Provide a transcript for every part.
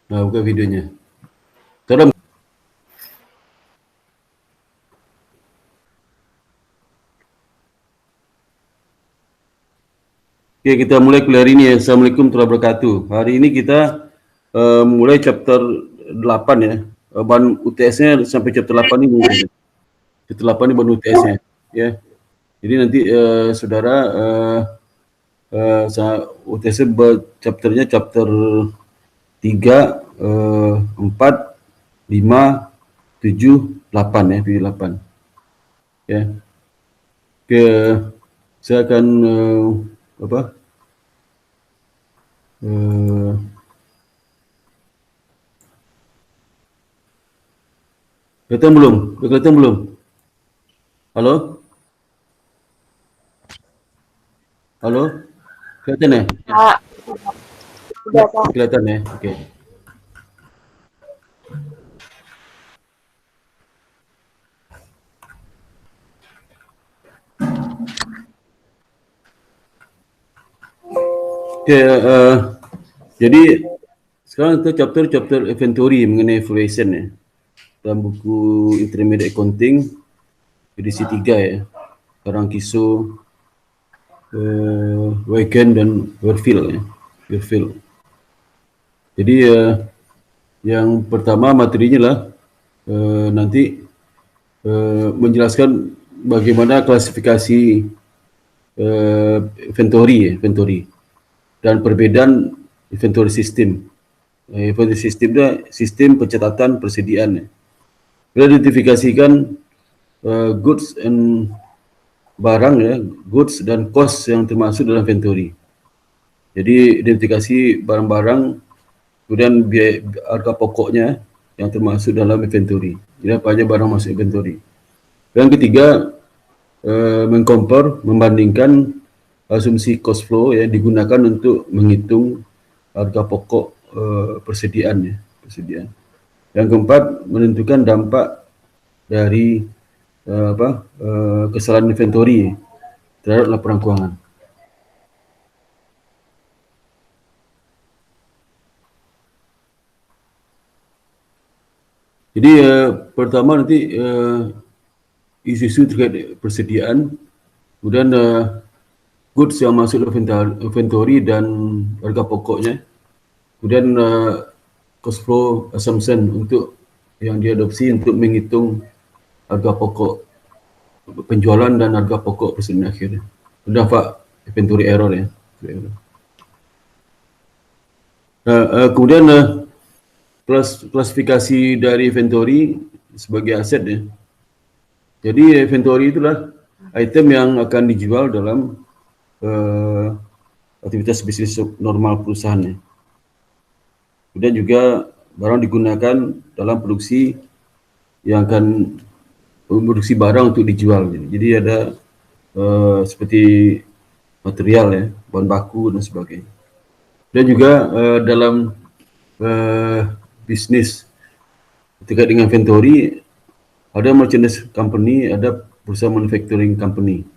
Nah, buka videonya. Sekarang oke, kita mulai kuliah hari ini ya. Assalamualaikum warahmatullahi wabarakatuh. Hari ini kita mulai chapter 8 ya. Bahan UTS-nya sampai chapter 8 ini. Chapter 8 ini bahan UTS-nya ya. Jadi nanti saudara UTS-nya chapternya chapter 3, 4, 5, 7, 8 ya, 7, 8. Ya. Oke, saya akan apa? Kelihatan belum? Udah kelihatan belum? Halo? Halo? Kelihatan ya? Kak, udah Kak. Kelihatan ya? Oke. Oke, jadi sekarang kita chapter inventory mengenai valuation ya. Dalam buku Intermediate Accounting edisi 3 ya. Karang Kiso, Wagen dan Werfield ya. Werfield. Jadi yang pertama materinya lah nanti menjelaskan bagaimana klasifikasi inventory dan perbedaan inventory system. Inventory system itu sistem pencatatan persediaan. Identifikasikan goods and barang ya, goods dan cost yang termasuk dalam inventory. Jadi identifikasi barang-barang, kemudian biaya harga pokoknya yang termasuk dalam inventory. Jadi apa aja barang masuk inventory. Yang ketiga, membandingkan asumsi cost flow ya digunakan untuk menghitung harga pokok persediaan. Yang keempat, menentukan dampak dari kesalahan inventory terhadap laporan keuangan. Jadi pertama nanti isu-isu terkait persediaan, kemudian goods yang masuk inventory dan harga pokoknya, kemudian cost flow assumption untuk yang diadopsi untuk menghitung harga pokok penjualan dan harga pokok persediaan akhir. Dampak inventory error ya. Kemudian klasifikasi dari inventory sebagai aset ya. Jadi inventory itulah item yang akan dijual dalam aktivitas bisnis normal perusahaan ya. Kemudian juga barang digunakan dalam produksi yang akan memproduksi barang untuk dijual. Jadi ada seperti material ya, bahan baku dan sebagainya. Dan juga dalam bisnis terkait dengan inventory, ada merchandise company, ada perusahaan manufacturing company.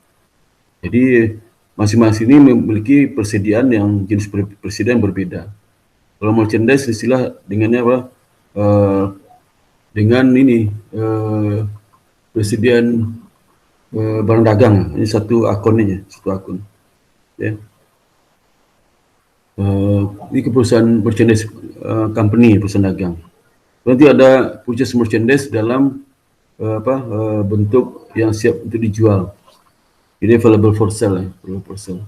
Jadi masing-masing ini memiliki persediaan yang jenis persediaan berbeda. Kalau merchandise istilah dengannya apa? Dengan ini persediaan barang dagang, ini satu akun aja, satu akun. Ya. Ini ke perusahaan merchandise company, perusahaan dagang. Nanti ada purchase merchandise dalam bentuk yang siap untuk dijual. Jadi available for sale ya, available for sale.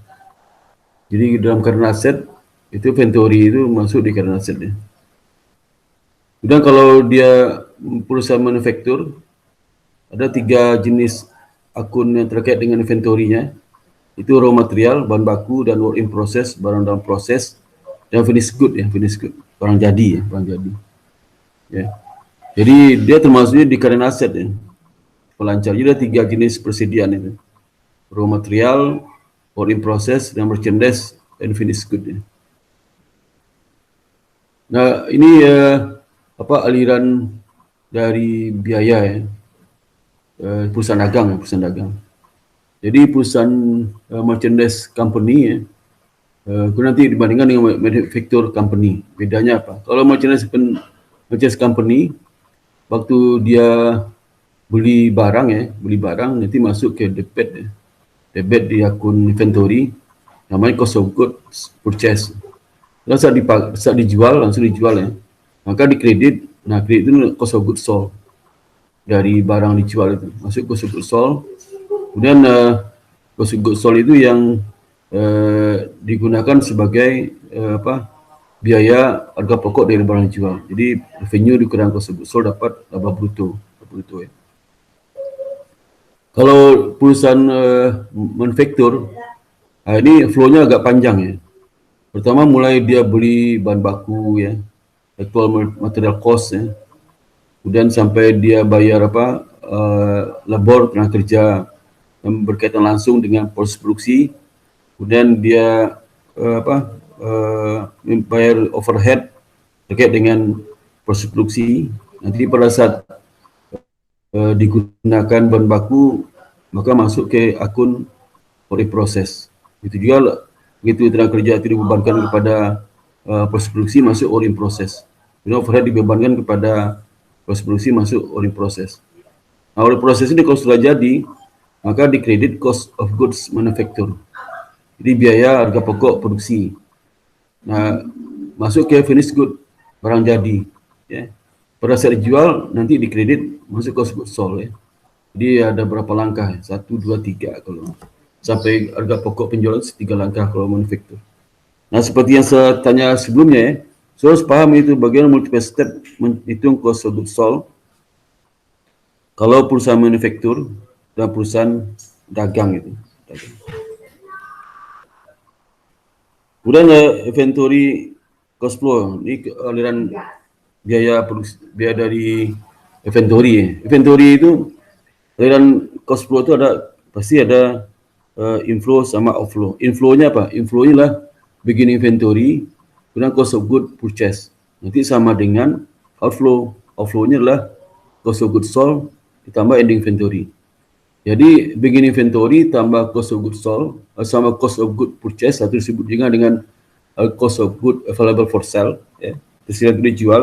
Jadi dalam current asset itu inventory itu masuk di current asset ya. Kemudian kalau dia perusahaan manufaktur, ada 3 jenis akun yang terkait dengan inventory-nya. Itu raw material, bahan baku, dan work in process, barang dalam proses, dan finished good ya, finished good, barang jadi ya, barang jadi. Ya. Jadi dia termasuknya di current asset ya, pelancar. Jadi ada 3 jenis persediaan itu. Raw material, work in process, dan merchandise, and finished good ya. Nah ini aliran dari biaya ya, perusahaan dagang. Jadi perusahaan merchandise company ya, nanti dibandingkan dengan manufacturer company. Bedanya apa? Kalau merchandise company, waktu dia beli barang nanti masuk ke debit di akun inventory, namanya cost of goods purchase. Lalu saat dijual, langsung dijual ya. Maka dikredit, nah kredit itu cost of goods sold dari barang dijual itu, masuk cost of goods sold. Kemudian cost of goods sold itu yang digunakan sebagai biaya harga pokok dari barang dijual. Jadi revenue dikurang cost of goods sold dapat laba bruto ya. Kalau perusahaan manufaktur, ini flow-nya agak panjang ya. Pertama mulai dia beli bahan baku ya, actual material cost ya. Kemudian sampai dia bayar labor, tenaga kerja yang berkaitan langsung dengan proses produksi. Kemudian dia bayar overhead terkait dengan proses produksi. Nanti pada saat digunakan bahan baku, maka masuk ke akun ori proses. Itu juga begitu tenaga kerja itu dibebankan kepada proses produksi, masuk ori proses. Kemudian overhead dibebankan kepada proses produksi, masuk ori proses. Nah, ori proses ini kalau sudah jadi, maka dikredit cost of goods manufacture. Jadi biaya harga pokok produksi. Nah, masuk ke finished good, barang jadi. Ya. Pada saat dijual, nanti dikredit masuk cost of goods sold. Ya. Jadi ada berapa langkah? 1, 2, 3 kalau sampai harga pokok penjualan 3 langkah kalau manufaktur. Nah, seperti yang saya tanya sebelumnya ya, so harus paham itu bagian multiple step menghitung cost of goods sold. Kalau perusahaan manufaktur dan perusahaan dagang itu. Kemudian inventory cost flow, ini aliran biaya produksi, biaya dari inventory. Inventory itu aliran cost flow itu pasti ada inflow sama outflow. Inflow-nya apa? Inflow-nya lah beginning inventory, kemudian cost of goods purchase. Nanti sama dengan outflow. Outflow-nya adalah cost of goods sold ditambah ending inventory. Jadi beginning inventory tambah cost of goods sold sama cost of goods purchase, atau disebut juga dengan cost of goods available for sale, ya, tersedia untuk dijual,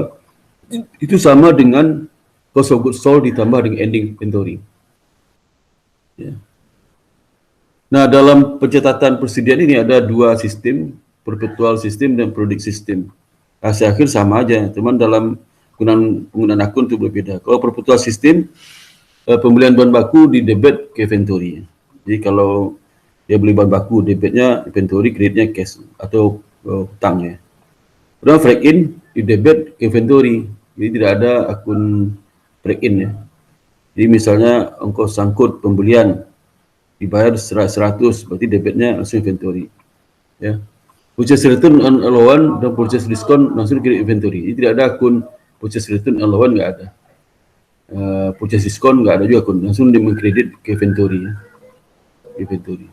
itu sama dengan cost of goods sold ditambah dengan ending inventory. Ya. Nah, dalam pencatatan persediaan ini ada 2 sistem, perpetual system dan periodic system. Hasil akhir sama aja, teman dalam penggunaan akun itu berbeda. Kalau perpetual system, pembelian bahan baku di debit ke inventory. Jadi kalau dia beli bahan baku, debitnya inventory, kreditnya cash atau hutang ya. Kemudian break in di debit ke inventory. Jadi tidak ada akun break in ya. Jadi misalnya ongkos sangkut pembelian dibayar 100, berarti debitnya langsung inventory. Ya. Purchase return on allowance dan purchase discount langsung ke inventory. Jadi tidak ada akun purchase return on allowance, nggak ada. Purchase discount nggak ada juga akun, langsung dia mengkredit ke inventory ya. Inventory.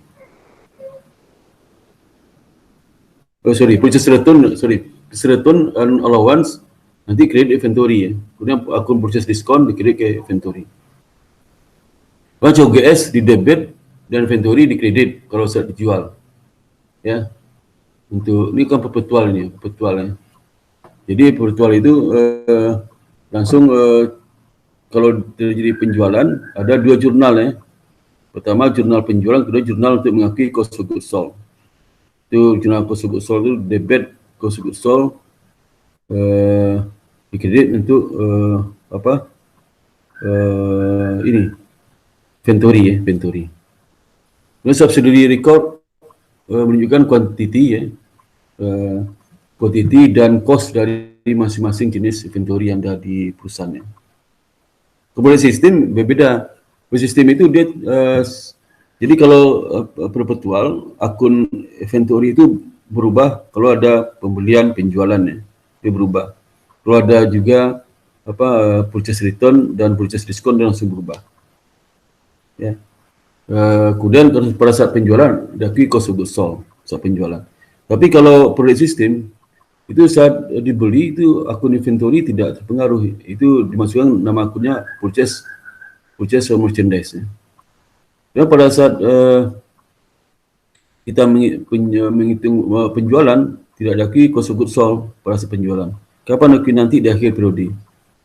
Purchase return on allowance nanti kredit inventory ya. Kemudian akun purchase discount dikredit ke inventory. Baca OGS di debit dan inventory dikredit kalau saat dijual. Ya. Untuk ini kan perpetual ini, perpetual ya. Jadi perpetual itu langsung kalau terjadi penjualan ada 2 jurnal ya. Pertama jurnal penjualan, kedua jurnal untuk mengakui cost of goods sold. Itu jurnal cost of goods sold itu debit cost of goods sold dikredit untuk ini inventory ya, inventory. Kemudian subsidiary record menunjukkan quantity ya, quantity dan cost dari masing-masing jenis inventory yang ada di perusahaannya. Kemudian sistem berbeda. Sistem itu dia jadi kalau perpetual akun inventory itu berubah kalau ada pembelian penjualan ya, dia berubah. Kalau ada juga purchase return dan purchase discount dia langsung berubah. Ya. Kemudian pada saat penjualan diakui cost of goods sold saat penjualan. Tapi kalau product system itu saat dibeli itu akun inventory tidak terpengaruh, itu dimasukkan nama akunnya purchase merchandise ya. Dan pada saat kita menghitung penjualan, tidak diakui cost of goods sold pada hasil penjualan. Kapan diakui? Nanti di akhir periode.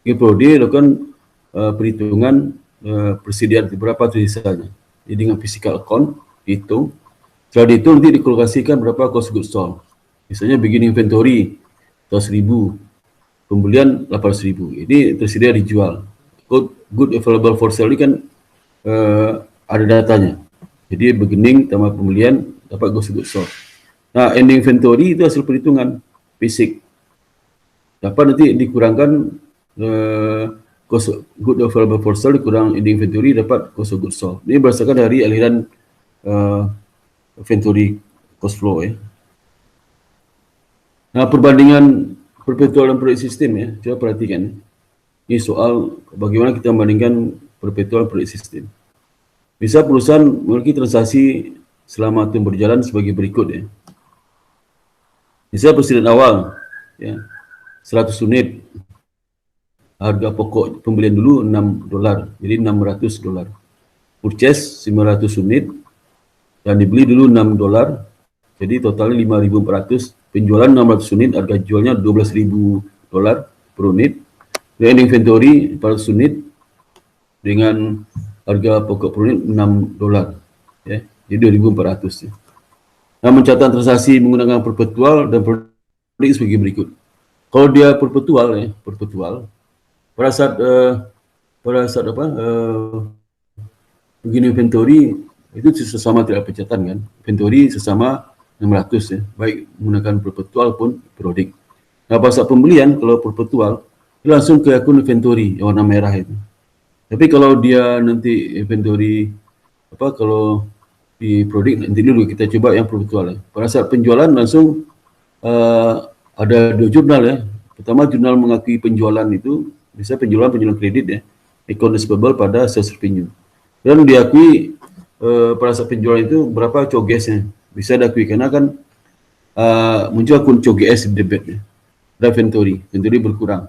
Akhir periode lakukan perhitungan persediaan berapa tu sisanya. Jadi dengan physical account dihitung. Setelah dihitung nanti dikalkulasikan berapa cost of goods sold. Misalnya beginning inventory 100,000, pembelian 800,000. Ini tersedia dijual. Good available for sale ini kan ada datanya. Jadi beginning tambah pembelian dapat cost of goods sold. Nah, ending inventory itu hasil perhitungan basic. Dapat nanti dikurangkan cost good available for sale dikurang ending inventory dapat cost of goods sold. Ini berdasarkan dari aliran inventory cost flow ya. Nah, perbandingan perpetual dan proyek sistem ya, coba perhatikan. Ini soal bagaimana kita membandingkan perpetual proyek sistem. Bisa perusahaan memiliki transaksi selama itu berjalan sebagai berikut ya. Misalnya persediaan awal ya, 100 unit. Harga pokok pembelian dulu $6, jadi $600. Purchase 500 unit dan dibeli dulu $6, jadi totalnya 5.400. Penjualan 600 unit, harga jualnya $12.000 per unit. Dan inventory 400 unit dengan harga pokok per unit $6 ya, jadi 2.400 ya. Nah, mencatat transaksi menggunakan perpetual dan prodik sebagai berikut. Kalau dia perpetual pada saat begini inventory itu sesama tidak pencatatan kan, inventory sesama 600 ya, baik menggunakan perpetual pun prodik. Nah, pada saat pembelian kalau perpetual langsung ke akun inventory yang warna merah itu. Tapi kalau dia nanti inventory kalau di prodik nanti dulu kita coba yang perpetual ya. Pada saat penjualan langsung ada 2 jurnal ya. Pertama, jurnal mengakui penjualan itu bisa penjualan kredit ya, account receivable pada sales revenue. Dan diakui pada saat penjualan itu berapa COGS-nya. Bisa diakui karena kan muncul akun COGS di debit ya. Ada inventory berkurang.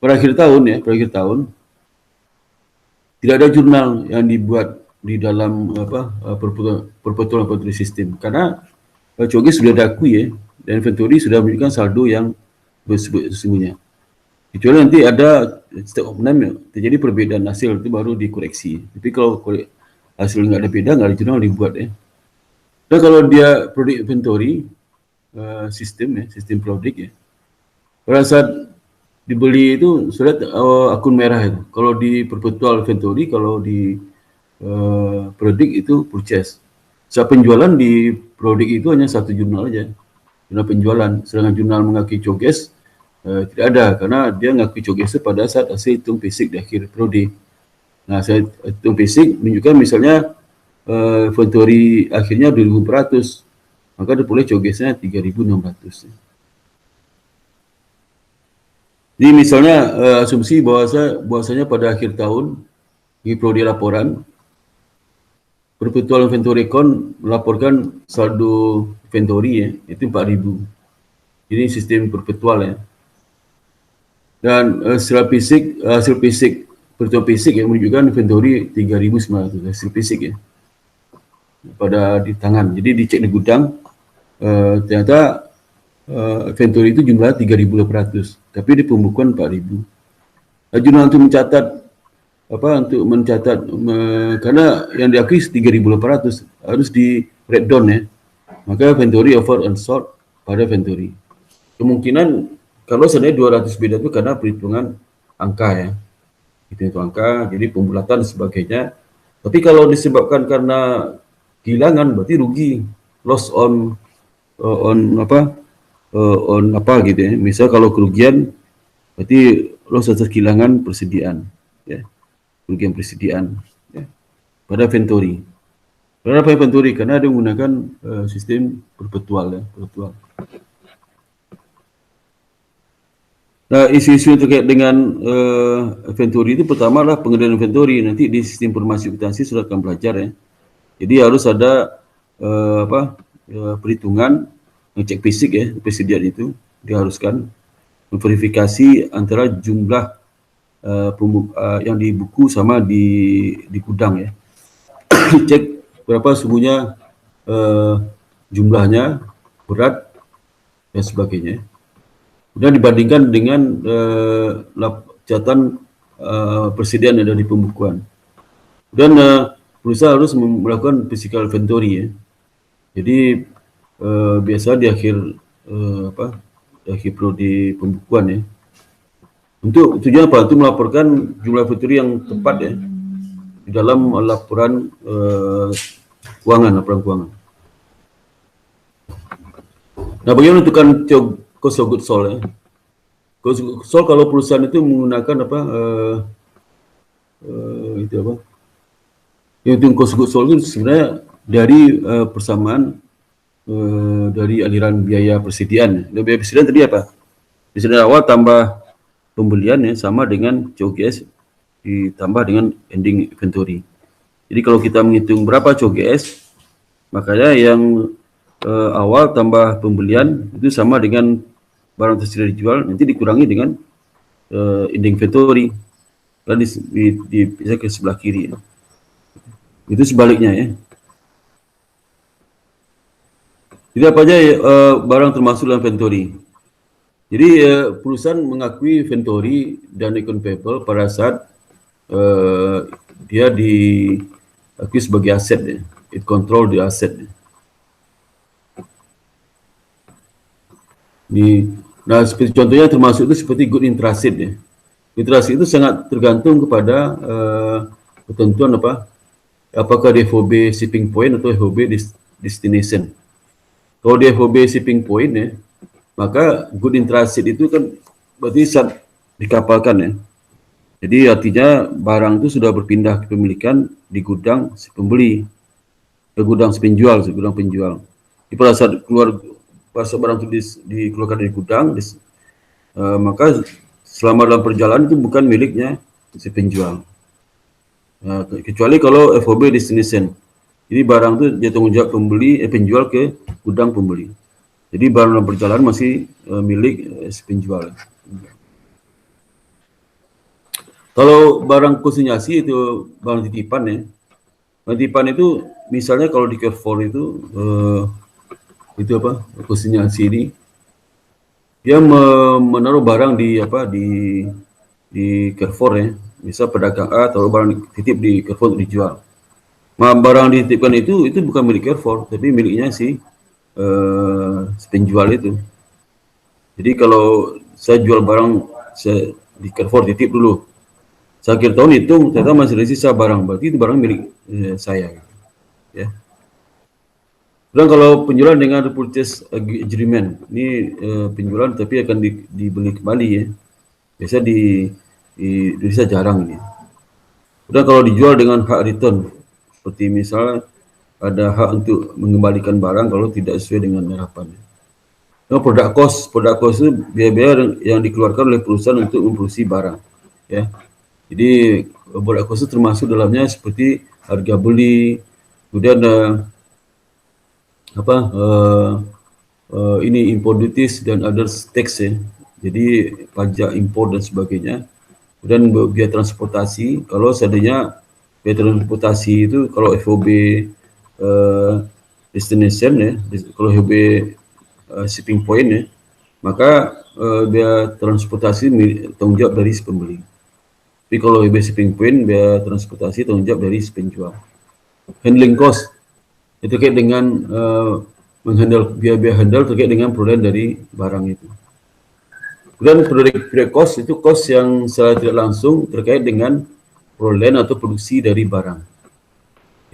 Pada akhir tahun tidak ada jurnal yang dibuat di dalam perpetual inventory system karena COGS sudah diakui ya, dan inventory sudah menunjukkan saldo yang sesungguhnya. Kecuali nanti ada step of name terjadi perbedaan hasil itu baru dikoreksi. Tapi kalau hasil nggak ada beda, nggak ada jurnal dibuat ya. Dan kalau dia produk inventory sistem produk ya, pada saat dibeli itu sudah akun merah itu. Kalau di perpetual inventory, kalau di produk itu purchase. Saat penjualan di produk itu hanya satu jurnal aja, jurnal penjualan. Sedangkan jurnal mengakui COGS tidak ada karena dia mengakui COGS pada saat hasil hitung basic di akhir periode. Nah, saya hitung basic menunjukkan misalnya inventory akhirnya 2.400, maka boleh COGS-nya 3.600. Jadi misalnya asumsi bahwasanya pada akhir tahun di periode laporan perpetual inventory account melaporkan saldo inventory ya, itu 4.000. Ini sistem perpetual ya. Dan secara fisik, hasil fisik perhitungan fisik yang menunjukkan inventory 3.900 hasil fisik ya, pada di tangan. Jadi dicek di gudang, ternyata inventory itu jumlah 3.800, tapi di pembukuan 4.000. Jurnal untuk mencatat karena yang diakui 3.800 harus di breakdown ya, maka inventory over and sold pada inventory. Kemungkinan kalau sebenarnya 200 beda itu karena perhitungan angka ya, itu angka, jadi pembulatan dan sebagainya. Tapi kalau disebabkan karena kehilangan berarti rugi, loss on gitu ya. Misal kalau kerugian berarti loss atas kehilangan persediaan ya, kerugian persediaan ya, pada inventory. Kenapa inventory? Karena dia menggunakan sistem perpetual ya, perpetual. Nah, isu-isu terkait dengan inventory itu pertama adalah pengendalian inventory. Nanti di sistem informasi akuntansi sudah akan belajar ya. Jadi harus ada perhitungan, ngecek fisik ya, persediaan itu diharuskan, memverifikasi antara jumlah yang di buku sama di gudang ya. Cek berapa sungguhnya jumlahnya, berat, dan sebagainya. Kemudian dibandingkan dengan catatan persediaan yang ada di pembukuan. Dan perusahaan harus melakukan physical inventory ya. Jadi biasa di akhir di akhir prodi pembukuan ya. Untuk tujuan apa? Untuk melaporkan jumlah inventory yang tepat ya di dalam laporan laporan keuangan. Nah, bagaimana menentukan cost of goods sold ya? Cost of goods sold kalau perusahaan itu menggunakan Yang cost of goods sold itu sebenarnya dari persamaan dari aliran biaya persediaan. Biaya persediaan tadi apa? Persediaan awal tambah pembelian ya sama dengan COGS ditambah dengan ending inventory. Jadi kalau kita menghitung berapa COGS, makanya yang awal tambah pembelian itu sama dengan barang tersedia dijual, nanti dikurangi dengan ending inventory. Dan bisa ke sebelah kiri ya. Itu sebaliknya ya. Jadi apa aja barang termasuk dalam inventory. Jadi perusahaan mengakui inventory dan account payable pada saat dia diakui sebagai aset ya. It control the asset ya. Nah, seperti contohnya termasuk itu seperti good in transit ya. Good in transit itu sangat tergantung kepada ketentuan apakah di FOB shipping point atau FOB destination. Kalau di FOB shipping point ya, maka good in transit itu kan berarti saat dikapalkan ya. Jadi artinya barang itu sudah berpindah kepemilikan di gudang si pembeli ke gudang si penjual, gudang penjual. Di pada saat barang itu dikeluarkan dari gudang, maka selama dalam perjalanan itu bukan miliknya si penjual. Kecuali kalau FOB destination. Jadi barang itu dia tanggung jawab penjual ke gudang pembeli. Jadi barang dalam perjalanan masih milik si penjual. Kalau barang konsinyasi itu barang titipan ya. Barang titipan itu misalnya kalau di Carrefour itu konsinyasi ini dia menaruh barang di Carrefour ya. Misal pedagang A taruh barang titip di Carrefour untuk dijual. Barang dititipkan itu bukan milik Carrefour, tapi miliknya si penjual itu. Jadi kalau saya jual barang di Carrefour titip dulu, saya akhir tahun hitung ternyata masih ada sisa barang, berarti itu barang milik saya. Ya. Dan kalau penjualan dengan purchase agreement, ini penjualan tapi akan dibeli kembali ya. Biasa di Indonesia jarang ini. Dan kalau dijual dengan hak return, seperti misalnya ada hak untuk mengembalikan barang kalau tidak sesuai dengan harapan. Nah, produk cost itu biaya-biaya yang dikeluarkan oleh perusahaan untuk memproduksi barang. Ya. Jadi produk cost itu termasuk dalamnya seperti harga beli, kemudian ini import duties dan other tax ya. Jadi pajak impor dan sebagainya. Dan biaya transportasi, kalau seandainya biaya transportasi itu kalau FOB destination ya, kalau FOB shipping point ya, maka biaya transportasi tanggung jawab dari si pembeli. Tapi kalau FOB shipping point, biaya transportasi tanggung jawab dari si penjual. Handling cost itu terkait dengan biaya handle terkait dengan perolehan dari barang itu. Dan product cost itu cost yang secara tidak langsung terkait dengan perolehan atau produksi dari barang.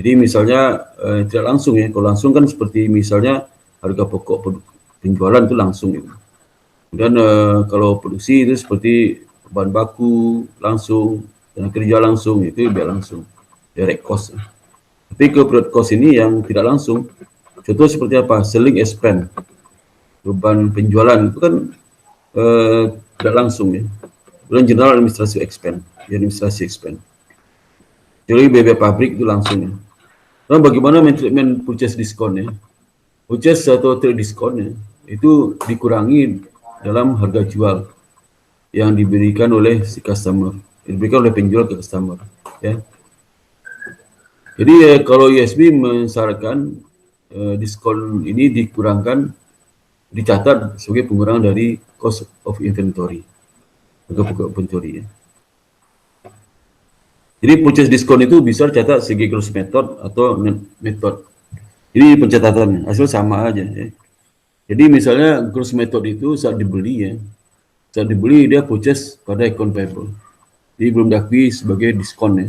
Jadi misalnya tidak langsung ya, kalau langsung kan seperti misalnya harga pokok penjualan itu langsung gitu. Dan kalau produksi itu seperti bahan baku langsung, dan kerja langsung, itu biaya langsung, direct cost. Tapi ke product cost ini yang tidak langsung, contoh seperti apa? Selling expense, beban penjualan itu kan tidak langsung ya. Dan general administrative expense, administrasi expense. Jadi biaya pabrik itu langsung ya. Nah, bagaimana treatment purchase discount ya? Purchase atau trade discount ya, itu dikurangi dalam harga jual yang diberikan oleh si customer, diberikan oleh penjual ke customer ya. Jadi kalau ISB mensyaratkan diskon ini dicatat sebagai pengurangan dari cost of inventory atau pokok inventory ya. Jadi purchase diskon itu bisa dicatat sebagai gross method atau net method. Jadi pencatatannya hasil sama aja ya. Jadi misalnya gross method itu saat dibeli ya, saat dibeli dia purchase pada account payable. Jadi belum diakui sebagai diskon ya.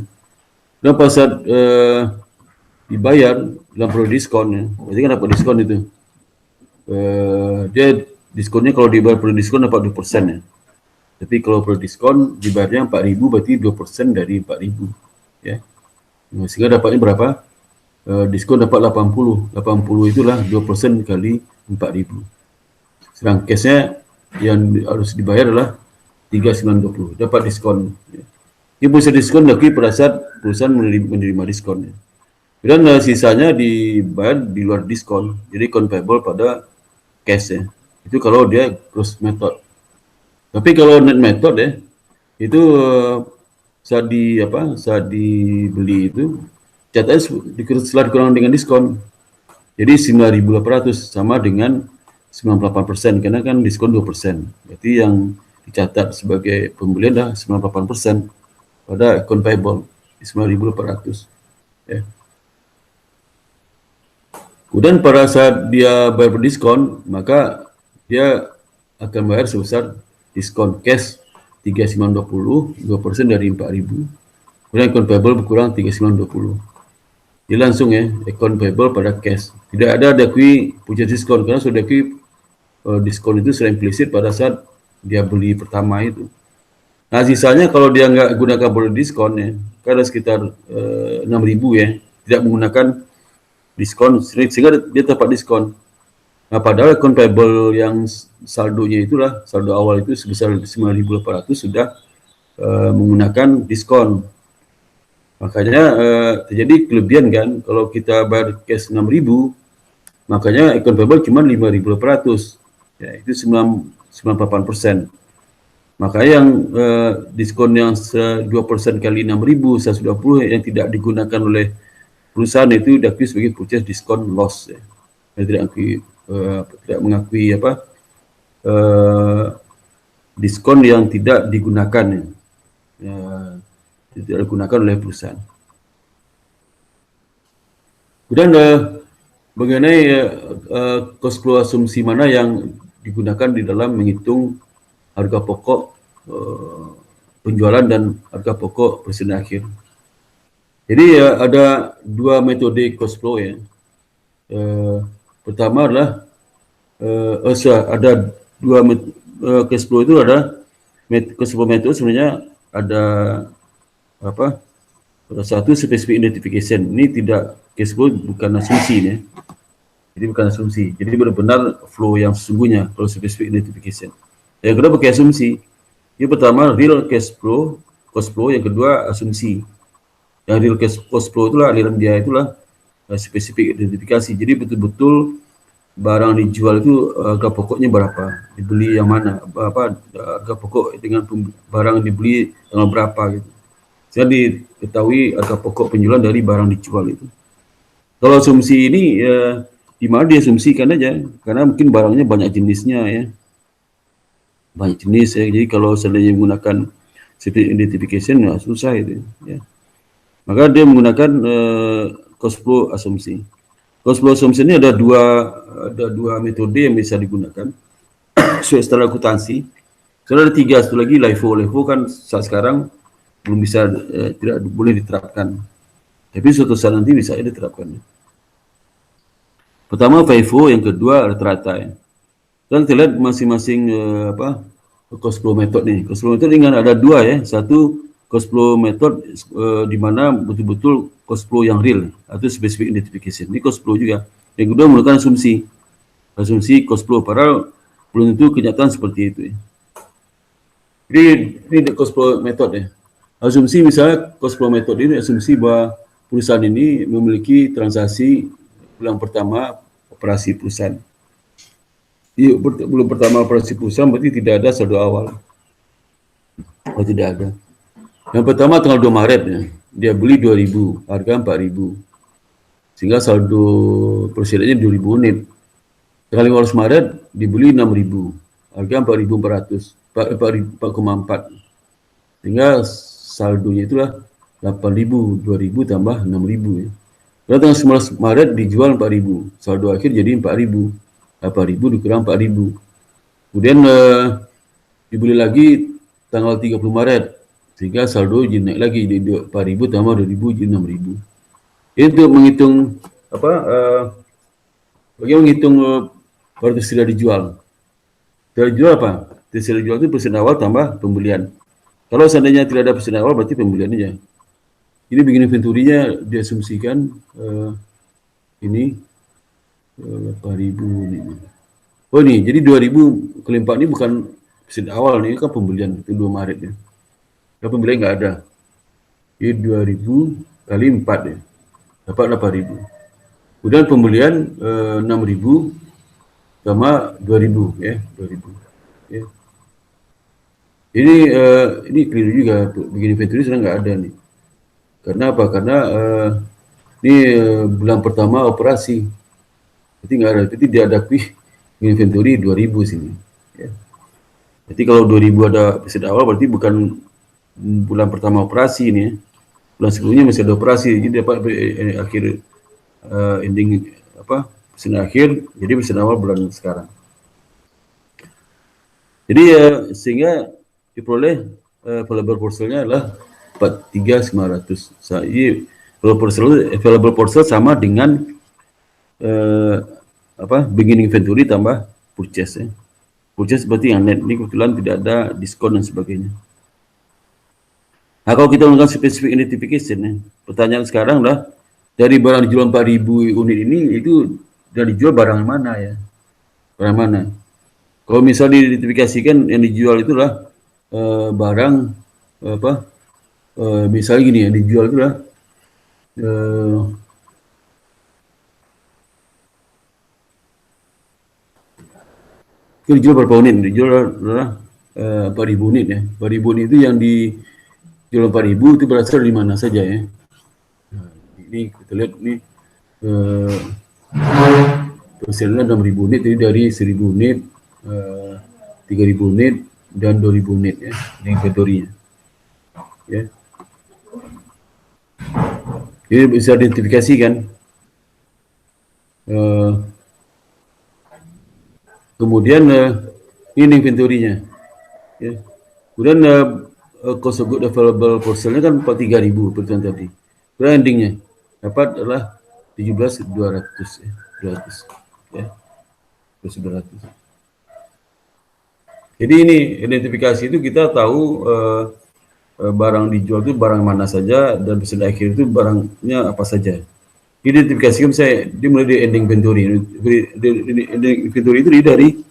Dan pas saat dibayar dalam periode diskon ya, berarti kan dapat diskon itu. Dia diskonnya kalau dibayar periode diskon dapat 2% ya. Tapi kalau periode diskon dibayarnya 4.000 berarti 2% dari 4.000 ya. Sehingga dapatnya berapa? Diskon dapat 80. 80 itulah 2% kali 4.000. Sedang cashnya yang harus dibayar adalah 3.920. Dapat diskon. Ya. Ini bisa diskon lagi pada saat perusahaan menerima diskon. Ya. Dan sisanya dibayar di luar diskon. Jadi compatible pada cash ya. Itu kalau dia gross method. Tapi kalau net method ya, itu saat dibeli itu catanya setelah dikurang dengan diskon. Jadi 9.800 sama dengan 98% karena kan diskon 2%. Berarti yang dicatat sebagai pembelian dah 98% pada account payable di 9.800 ya. Kemudian pada saat dia bayar berdiskon, maka dia akan bayar sebesar diskon cash 3.920, 2% dari 4.000. Kemudian account payable berkurang 3.920. Jadi langsung ya, account payable pada cash. Tidak ada diakui purchase diskon karena sudah diakui diskon itu secara implisit pada saat dia beli pertama itu. Nah sisanya kalau dia nggak gunakan periode diskon ya, kan ada sekitar 6.000 ya, tidak menggunakan diskon sehingga dia dapat diskon. Nah padahal account payable yang saldonya itulah, saldo awal itu sebesar 9.800 sudah menggunakan diskon. Makanya terjadi kelebihan kan, kalau kita bayar cash 6.000, makanya account payable cuma 5.800, ya itu 98%. Makanya yang diskon yang 2% kali 6.000, 120 yang tidak digunakan oleh perusahaan itu diakui sebagai purchase diskon loss ya. Tidak mengakui diskon yang tidak digunakan ya. Tidak digunakan oleh perusahaan. Kemudian mengenai cost flow asumsi mana yang digunakan di dalam menghitung harga pokok penjualan dan harga pokok presiden akhir. Jadi ada dua metode cost flow ya. Pertama adalah ada dua cash flow itu ada cost flow metode sebenarnya ada satu specific identification. Ini tidak cash flow, bukan asumsi ya. Jadi bukan asumsi. Jadi benar-benar flow yang sesungguhnya kalau specific identification. Yang kedua pakai asumsi. Yang pertama real cash flow, cost flow. Yang kedua asumsi. Yang real cash cost flow itulah aliran dia itulah spesifik identifikasi. Jadi betul-betul barang dijual itu harga pokoknya berapa, dibeli yang mana, harga pokok dengan barang dibeli tanggal berapa gitu. Saya diketahui harga pokok penjualan dari barang dijual itu. Kalau asumsi ini di mana diasumsikan aja, karena mungkin barangnya banyak jenisnya ya, banyak jenis ya. Jadi kalau seandainya menggunakan specific identification ya susah itu ya. Maka dia menggunakan cost flow asumsi. Cost flow assumption ini ada dua metode yang bisa digunakan sesuai standar akuntansi. Sudah ada 3, satu lagi LIFO. LIFO kan saat sekarang belum bisa, tidak boleh diterapkan. Tapi suatu saat nanti bisa diterapkan. Pertama FIFO, yang kedua rata-rata ya. Dan kita lihat masing-masing cost flow method nih. Cost flow method ini ada dua ya. Satu cost flow method di mana betul-betul cost flow yang real atau specific identification. Ini cost flow juga. Yang kedua menggunakan asumsi. Asumsi cost flow, padahal belum tentu kenyataan seperti itu ya. Jadi ini cost flow method ya. Asumsi misalnya cost flow method ini asumsi bahwa perusahaan ini memiliki transaksi bulan pertama operasi perusahaan. Di bulan pertama operasi perusahaan berarti tidak ada saldo awal. Oh, tidak ada. Yang pertama tanggal 2 Maret ya, dia beli 2.000, harga 4.000. sehingga saldo perselnya 2.000 unit. Tanggal 15 Maret dibeli 6.000, harga 4.400, 4,4, sehingga saldonya itulah 8.000, 2.000 tambah 6.000 ya. Lalu tanggal 19 Maret dijual 4.000, saldo akhir jadi 4.000, 8.000 dikurang 4.000. Kemudian dibeli lagi tanggal 30 Maret, sehingga saldo jadi naik lagi di 4.000 tambah 2.000 jadi 6.000. Ini untuk menghitung bagaimana menghitung baru tersedia dijual. Tersedia dijual apa? Tersedia dijual itu persen awal tambah pembelian. Kalau seandainya tidak ada persen awal berarti pembelian aja. Ini bikin inventory-nya diasumsikan ini 8.000 ini. Oh ini, jadi 2.000 kali 4 ini bukan persen awal nih, kan pembelian itu 2 Maret ya. Kalau pembelian nggak ada. Ini 2.000 kali 4 ya. Dapat 8.000. Kemudian pembelian 6.000 sama 2.000 ya, 2.000. Ya. Ini keliru juga, bikin inventory sekarang nggak ada nih. Karena apa? Karena ini bulan pertama operasi, jadi nggak ada. Jadi dihadapi inventory 2.000 sini. Ya. Jadi kalau 2.000 ada persen awal berarti bukan bulan pertama operasi ini. Ya. Bulan sebelumnya masih ada operasi, jadi dapat akhir ending apa? Persen akhir, jadi persen awal bulan sekarang. Jadi sehingga diperoleh available portfolio-nya adalah 43.900. Jadi available portfolio sama dengan beginning inventory tambah purchase ya. Purchase seperti yang net, ini kebetulan tidak ada diskon dan sebagainya. Nah, kalau kita melakukan specific identification ya, pertanyaan sekarang adalah dari barang dijual 4.000 unit ini itu sudah dijual barang mana ya? Barang mana? Kalau misalnya diidentifikasikan yang dijual itulah barang misalnya gini yang dijual itulah dijual berapa unit? Dijual adalah 4.000 unit ya. 4.000 unit itu yang dijual 4.000 itu berasal dari mana saja ya. Nah, ini kita lihat ini persennya 6.000 unit, jadi dari 1.000 unit, 3.000 unit, dan 2.000 unit ya, ini inventory-nya. Ya. Ini bisa diidentifikasikan. Kemudian ini inventory-nya. Ya. Kemudian cost of good available for sale-nya kan 43.000 perhitungan tadi. Kemudian ending-nya dapat adalah 17.200 ya, 200 ya. 17.200. Jadi ini identifikasi itu kita tahu barang dijual itu barang mana saja dan persen akhir itu barangnya apa saja. Identifikasi misalnya dia mulai di ending inventory. Ending inventory itu dari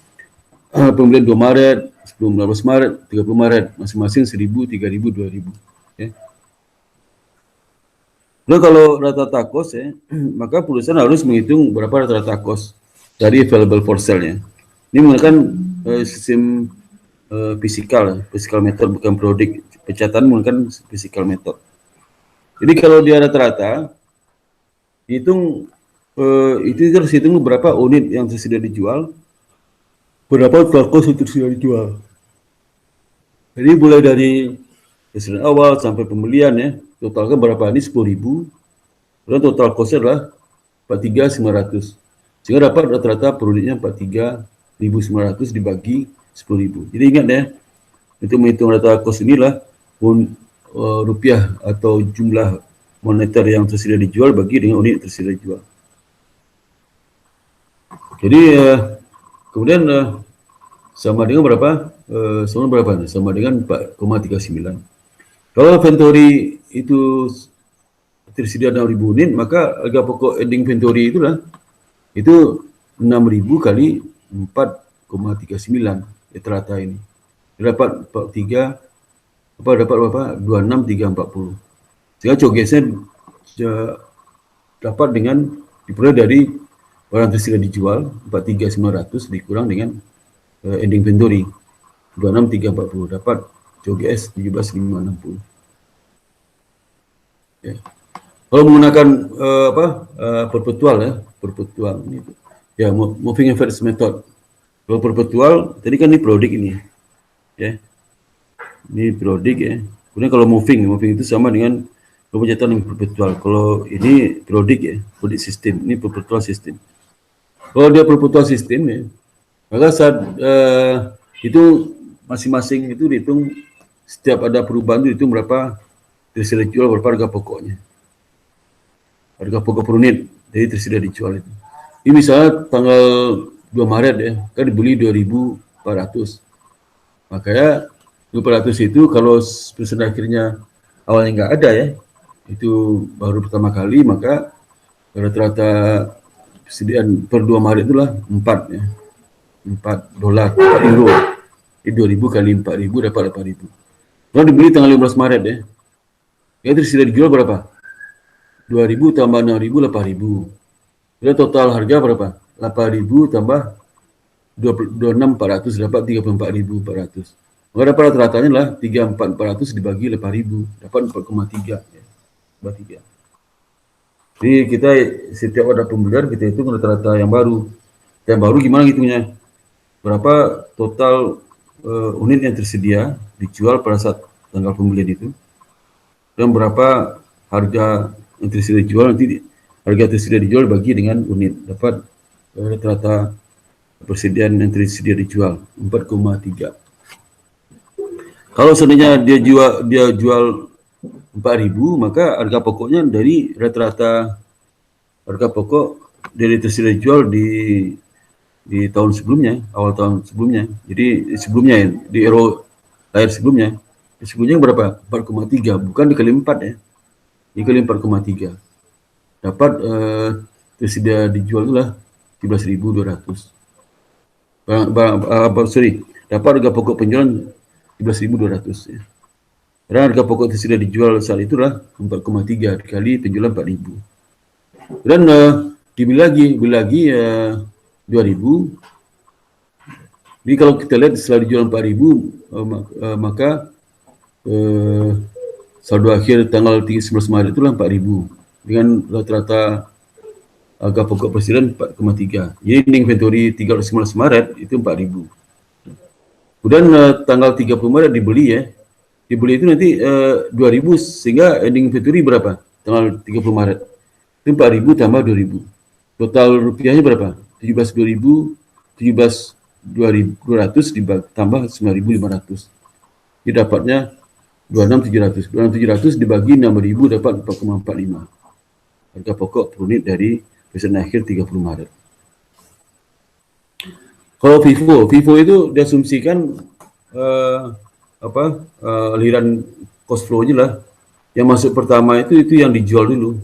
pembelian 2 Maret, 19 Maret, 30 Maret, masing-masing 1.000, 3.000, 2.000. Ya. Lalu kalau rata-rata cost ya, maka perusahaan harus menghitung berapa rata-rata cost dari available for sale-nya. Ini menggunakan sistem physical method, bukan produk. Pencatatan menggunakan physical method. Jadi kalau dia rata-rata, hitung itu harus hitung berapa unit yang tersedia dijual, berapa total cost yang tersedia dijual. Jadi mulai dari kesediaan awal sampai pembelian ya, totalnya berapa? Ini 10.000, dan total cost adalah 43.900. Sehingga dapat rata-rata per unitnya 43.900 dibagi 10.000. Jadi ingat ya, untuk menghitung rata cost inilah rupiah atau jumlah moneter yang tersedia dijual bagi dengan unit yang tersedia dijual. Jadi kemudian sama dengan berapa? Sama dengan 4,39. Kalau inventory itu tersedia 6.000 unit, maka harga pokok ending inventory itu 6.000 kali 4,39 rata ini. Dapat 26.340. Sehingga cogesnya dapat dengan diperoleh dari barang tersedia dijual 43.900 dikurang dengan ending inventory 26.340, dapat coges 17.560. Ya. Kalau menggunakan perpetual ya, perpetual ini ya, moving average method. Kalau perpetual tadi kan ini periodik ini ya, ini periodik ya. Kemudian kalau moving itu sama dengan pemencatan yang perpetual. Kalau ini periodik ya, periodik sistem, ini perpetual sistem. Kalau dia perpetual sistem ya, maka saat itu masing-masing itu dihitung, setiap ada perubahan itu dihitung berapa tersedia dijual, berapa harga pokoknya, harga pokok per unit jadi tersedia dijual itu. Ini misalnya tanggal 2 Maret ya, kan dibeli 2.400, makanya 2.400 itu kalau persen akhirnya awalnya nggak ada ya, itu baru pertama kali, maka rata-rata persediaan per 2 Maret itulah 4 ya, 4 dolar, 4 euro. Jadi 2.000 kali 4.000 dapat 8.000. Kalau dibeli tanggal 15 Maret ya, ya tersedia dijual berapa? 2.000 tambah 6.000, 8.000. Jadi total harga berapa? 8.000 tambah 26.400 dapat 34.400. Maka dapat rata-ratanya lah 34.400 dibagi 8.000 dapat 4,3 ya. 3. Jadi kita setiap ada pembelian kita hitung rata-rata yang baru. Yang baru gimana hitungnya? Berapa total unit yang tersedia dijual pada saat tanggal pembelian itu, dan berapa harga yang tersedia dijual, nanti harga tersedia dijual bagi dengan unit, dapat rata-rata persediaan yang tersedia dijual 4,3. Kalau seandainya dia jual 4.000, maka harga pokoknya dari rata-rata harga pokok dari tersedia dijual di tahun sebelumnya, awal tahun sebelumnya. Jadi sebelumnya ya, di ero lahir sebelumnya berapa? 4,3, bukan dikali 4 ya. Dikali 4,3. Dapat tersedia dijual itulah 17.200. Dapat harga pokok penjualan 17.200 ya. Karena harga pokok tersedia dijual saat itulah 4,3 dikali penjualan 4.000. Dan dibeli lagi 2.000. Jadi kalau kita lihat setelah dijual 4.000, maka saldo akhir tanggal 11 Maret itulah 4.000 dengan rata-rata harga pokok presiden 4,3. Jadi inventory 13 Maret itu 4.000. Kemudian tanggal 30 Maret dibeli ya. Dibeli itu nanti 2.000, sehingga ending inventory berapa? Tanggal 30 Maret. Itu 4.000 tambah 2.000. Total rupiahnya berapa? 17.200 tambah 9.500. Jadi dapatnya 26.700. 26.700 dibagi 6.000 dapat 4,45. Harga pokok per unit dari persen akhir 30 Maret. Kalau FIFO itu diasumsikan aliran cost flow-nya lah. Yang masuk pertama itu yang dijual dulu.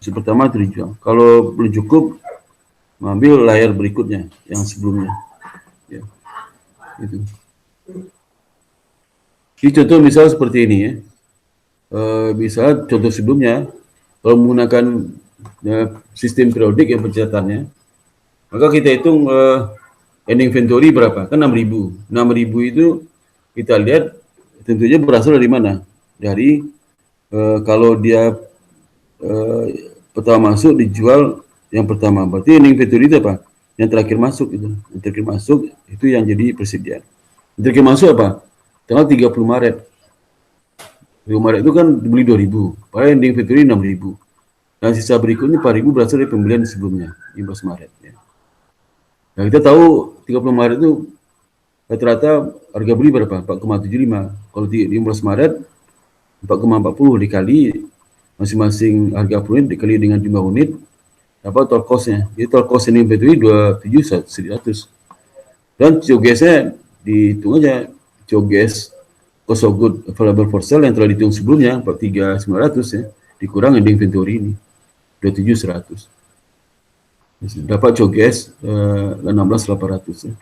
Masuk pertama itu dijual. Kalau belum cukup, ambil layar berikutnya yang sebelumnya. Ya, itu. Ini contoh misal seperti ini ya. Bisa contoh sebelumnya, kalau menggunakan sistem periodik yang pencatatannya, maka kita hitung ending inventory berapa? Kan 6.000. 6.000 itu kita lihat tentunya berasal dari mana? Dari kalau dia pertama masuk dijual yang pertama, berarti ending inventory itu apa? Yang terakhir masuk itu. Yang terakhir masuk itu yang jadi persediaan. Yang terakhir masuk apa? Tanggal 30 Maret. 30 Maret itu kan dibeli 2.000, padahal ending inventory 6.000. Dan sisa berikutnya 4.000 berasal dari pembelian sebelumnya, 15 Maret. Ya. Nah, kita tahu 30 Maret itu rata-rata harga beli berapa? 4,75. Kalau di 15 Maret 4,40 dikali masing-masing harga per unit dikali dengan jumlah unit, dapat total cost-nya. Jadi total cost ini inventory 27.100. Dan COGS-nya dihitung aja, COGS cost of good available for sale yang telah dihitung sebelumnya 43.900 ya, dikurang ending inventory ini 27.100. Dapat COGS 16.800 ya.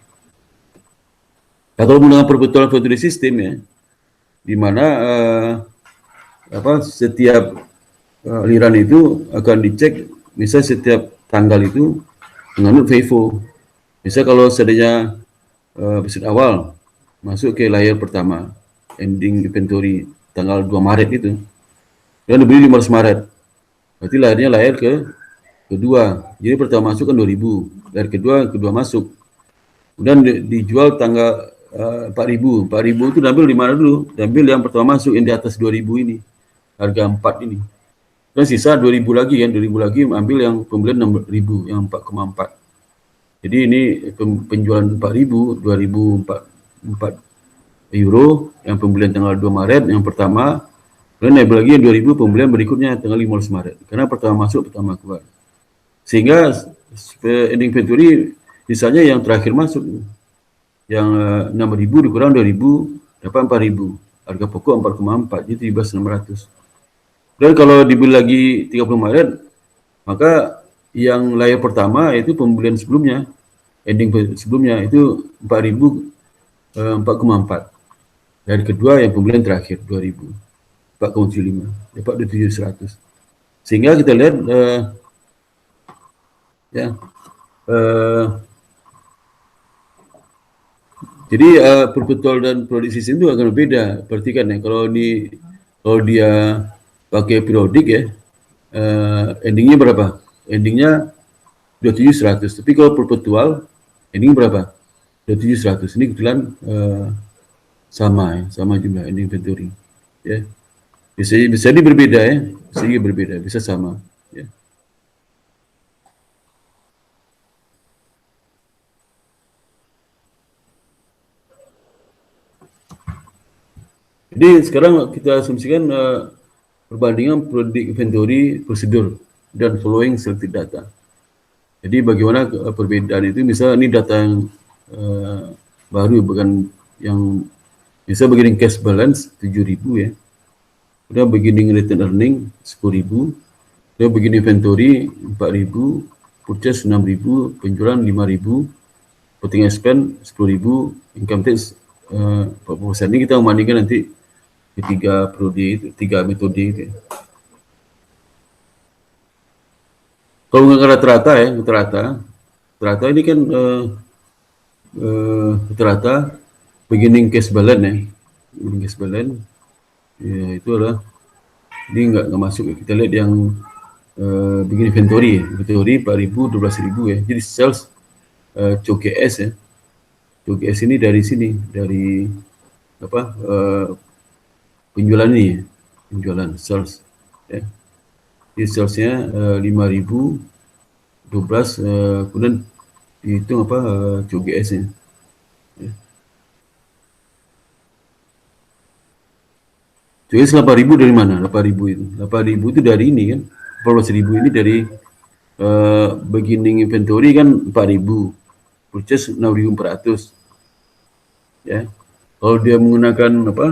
Nah, kalau menggunakan perpetual inventory system ya, di mana setiap aliran itu akan dicek, misalnya setiap tanggal itu menganut FIFO. Misalnya kalau seandainya besit awal masuk ke layar pertama, ending inventory tanggal 2 Maret itu, dan dibeli 15 Maret. Berarti lahir kedua. Jadi pertama masuk kan 2000, lahir kedua masuk. Kemudian dijual tanggal 4.000. 4.000 itu diambil di mana dulu? Diambil yang pertama masuk yang di atas 2.000 ini. Harga 4 ini. Dan sisa 2.000 lagi kan, 2.000 lagi ambil yang pembelian 6.000, yang 4,4. Jadi ini penjualan 4.000, 2.004 euro yang pembelian tanggal 2 Maret yang pertama. Kemudian naik lagi yang 2.000 pembelian berikutnya tanggal 15 Maret. Karena pertama masuk, pertama keluar. Sehingga ending inventory sisanya yang terakhir masuk. Yang 6.000 dikurang 2.000 dapat 4.000. Harga pokok 4,4, jadi 17.600. Dan kalau dibeli lagi 30 Maret, maka yang layar pertama itu pembelian sebelumnya, ending sebelumnya itu 4.000, 4,4. Dari kedua yang pembelian terakhir 2.000, 4,75, dapat 2.700. Sehingga kita lihat jadi perpetual dan produksi itu akan berbeda. Perhatikan ya, kalau dia pakai periodik ya, endingnya berapa? Endingnya 2.700. Tapi kalau perpetual, ending berapa? 2.700. Ini kebetulan sama jumlah ending inventory. Ya, bisa ini berbeda ya, bisa sama. Ya. Jadi sekarang kita asumsikan perbandingan produk inventory prosedur dan following selected data. Jadi bagaimana perbedaan itu, misalnya ini data yang baru, bukan yang bisa beginning cash balance 7.000 ya. Kemudian beginning return earning 10.000. Kemudian beginning inventory 4.000, purchase 6.000, penjualan 5.000, putting expense 10.000, income tax 40%. Ini kita membandingkan nanti tiga metode itu. Kalau nggak rata-rata ya, rata-rata ini kan rata-rata beginning cash balance ya, beginning cash balance ya, itu adalah ini nggak masuk ya. Kita lihat yang beginning inventory 4.000, 12.000 ya. Jadi sales COGS ya, COGS ini dari sini, dari apa penjualan ini ya, penjualan sales ya. Jadi salesnya 5.000, 12, kemudian dihitung apa COGS nya ya. COGS 8.000 dari mana? 8.000 itu 8.000 itu dari ini kan, 14.000 ini dari beginning inventory kan 4.000, purchase 6.400 ya. Kalau dia menggunakan apa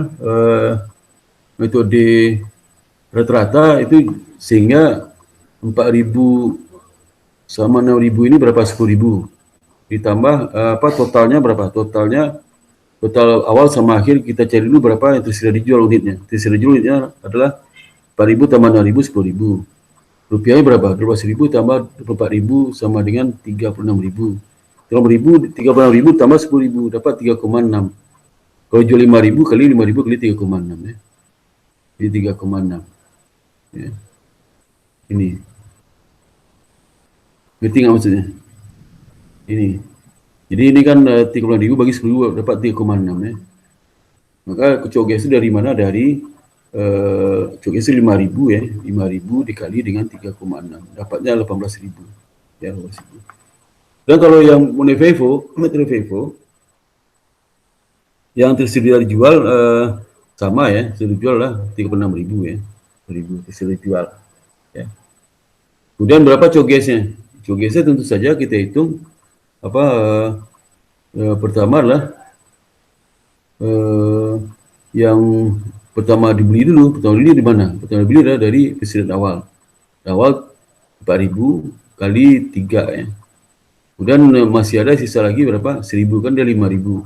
metode rata-rata itu, sehingga 4.000 sama 6.000 ini berapa? 10.000 ditambah totalnya berapa? Total awal sama akhir kita cari dulu berapa yang tersedia dijual unitnya. Tersedia dijual unitnya adalah 4.000 tambah 6.000 10.000. Rupiahnya berapa? 12.000 tambah 24.000 sama dengan 36.000. 36.000 tambah 10.000 dapat 3,6. Kalau jual 5.000 kali 5.000 kali 3,6 ya. Jadi 3,6. Ya. Ini. Ngerti nggak maksudnya? Ini. Jadi ini kan 30.000 bagi 10.000 dapat 3,6 ya. Maka COGS itu dari mana? Dari COGS 5.000 ya. 5.000 dikali dengan 3,6. Dapatnya 18.000. Ya, 18.000. Dan kalau yang metode FIFO yang tersedia dijual sama ya, tersedia dijual lah 36.000 ya. 1.000 tersedia dijual ya. Kemudian berapa COGS-nya? COGS-nya tentu saja kita hitung apa pertama adalah yang pertama dibeli dulu. Pertama dibeli di mana? Pertama dibeli adalah dari persediaan awal. Awal 4.000 kali 3 ya. Kemudian masih ada sisa lagi berapa? 1.000 kan dari 5.000.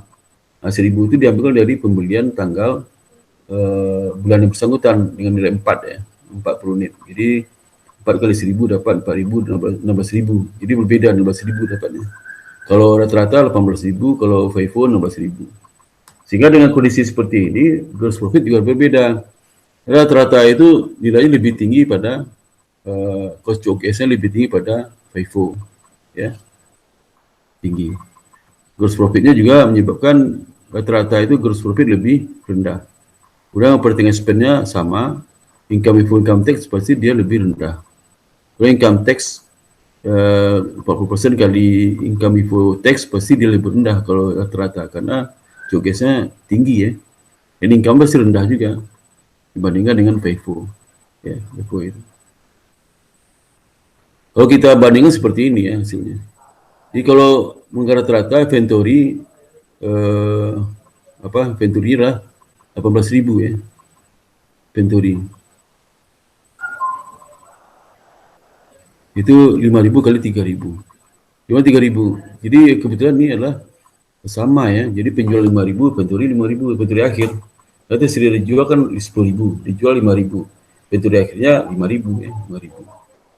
Nah, 1.000 itu diambil dari pembelian tanggal bulan yang bersangkutan dengan nilai 4 ya. 40 unit. Jadi 4 kali 1.000 dapat 4.000, 16.000. Jadi berbeda 16.000 dapatnya. Kalau rata-rata 18.000, kalau FIFO 16.000. Sehingga dengan kondisi seperti ini, gross profit juga berbeda. Rata-rata itu nilainya lebih tinggi pada cost showcase-nya lebih tinggi pada FIFO, ya, tinggi. Gross profit-nya juga menyebabkan rata-rata itu gross profit lebih rendah. Kemudian operating expense-nya sama, income tax pasti dia lebih rendah. Kalau income tax 40% kali income before tax pasti dia lebih rendah kalau rata-rata, karena showcase-nya tinggi ya. Dan income pasti rendah juga dibandingkan dengan FIFO. Ya, FIFO itu. Kalau kita bandingkan seperti ini ya hasilnya. Jadi kalau rata-rata inventory inventory lah 18.000 ya. Inventory. Itu 5.000 kali 3.000. Cuma 3.000. Jadi kebetulan ini adalah sama ya. Jadi penjual 5.000, inventory 5.000, inventory akhir. Nanti sudah dijual kan 10.000, dijual 5.000. Inventory akhirnya 5.000 ya, 5.000.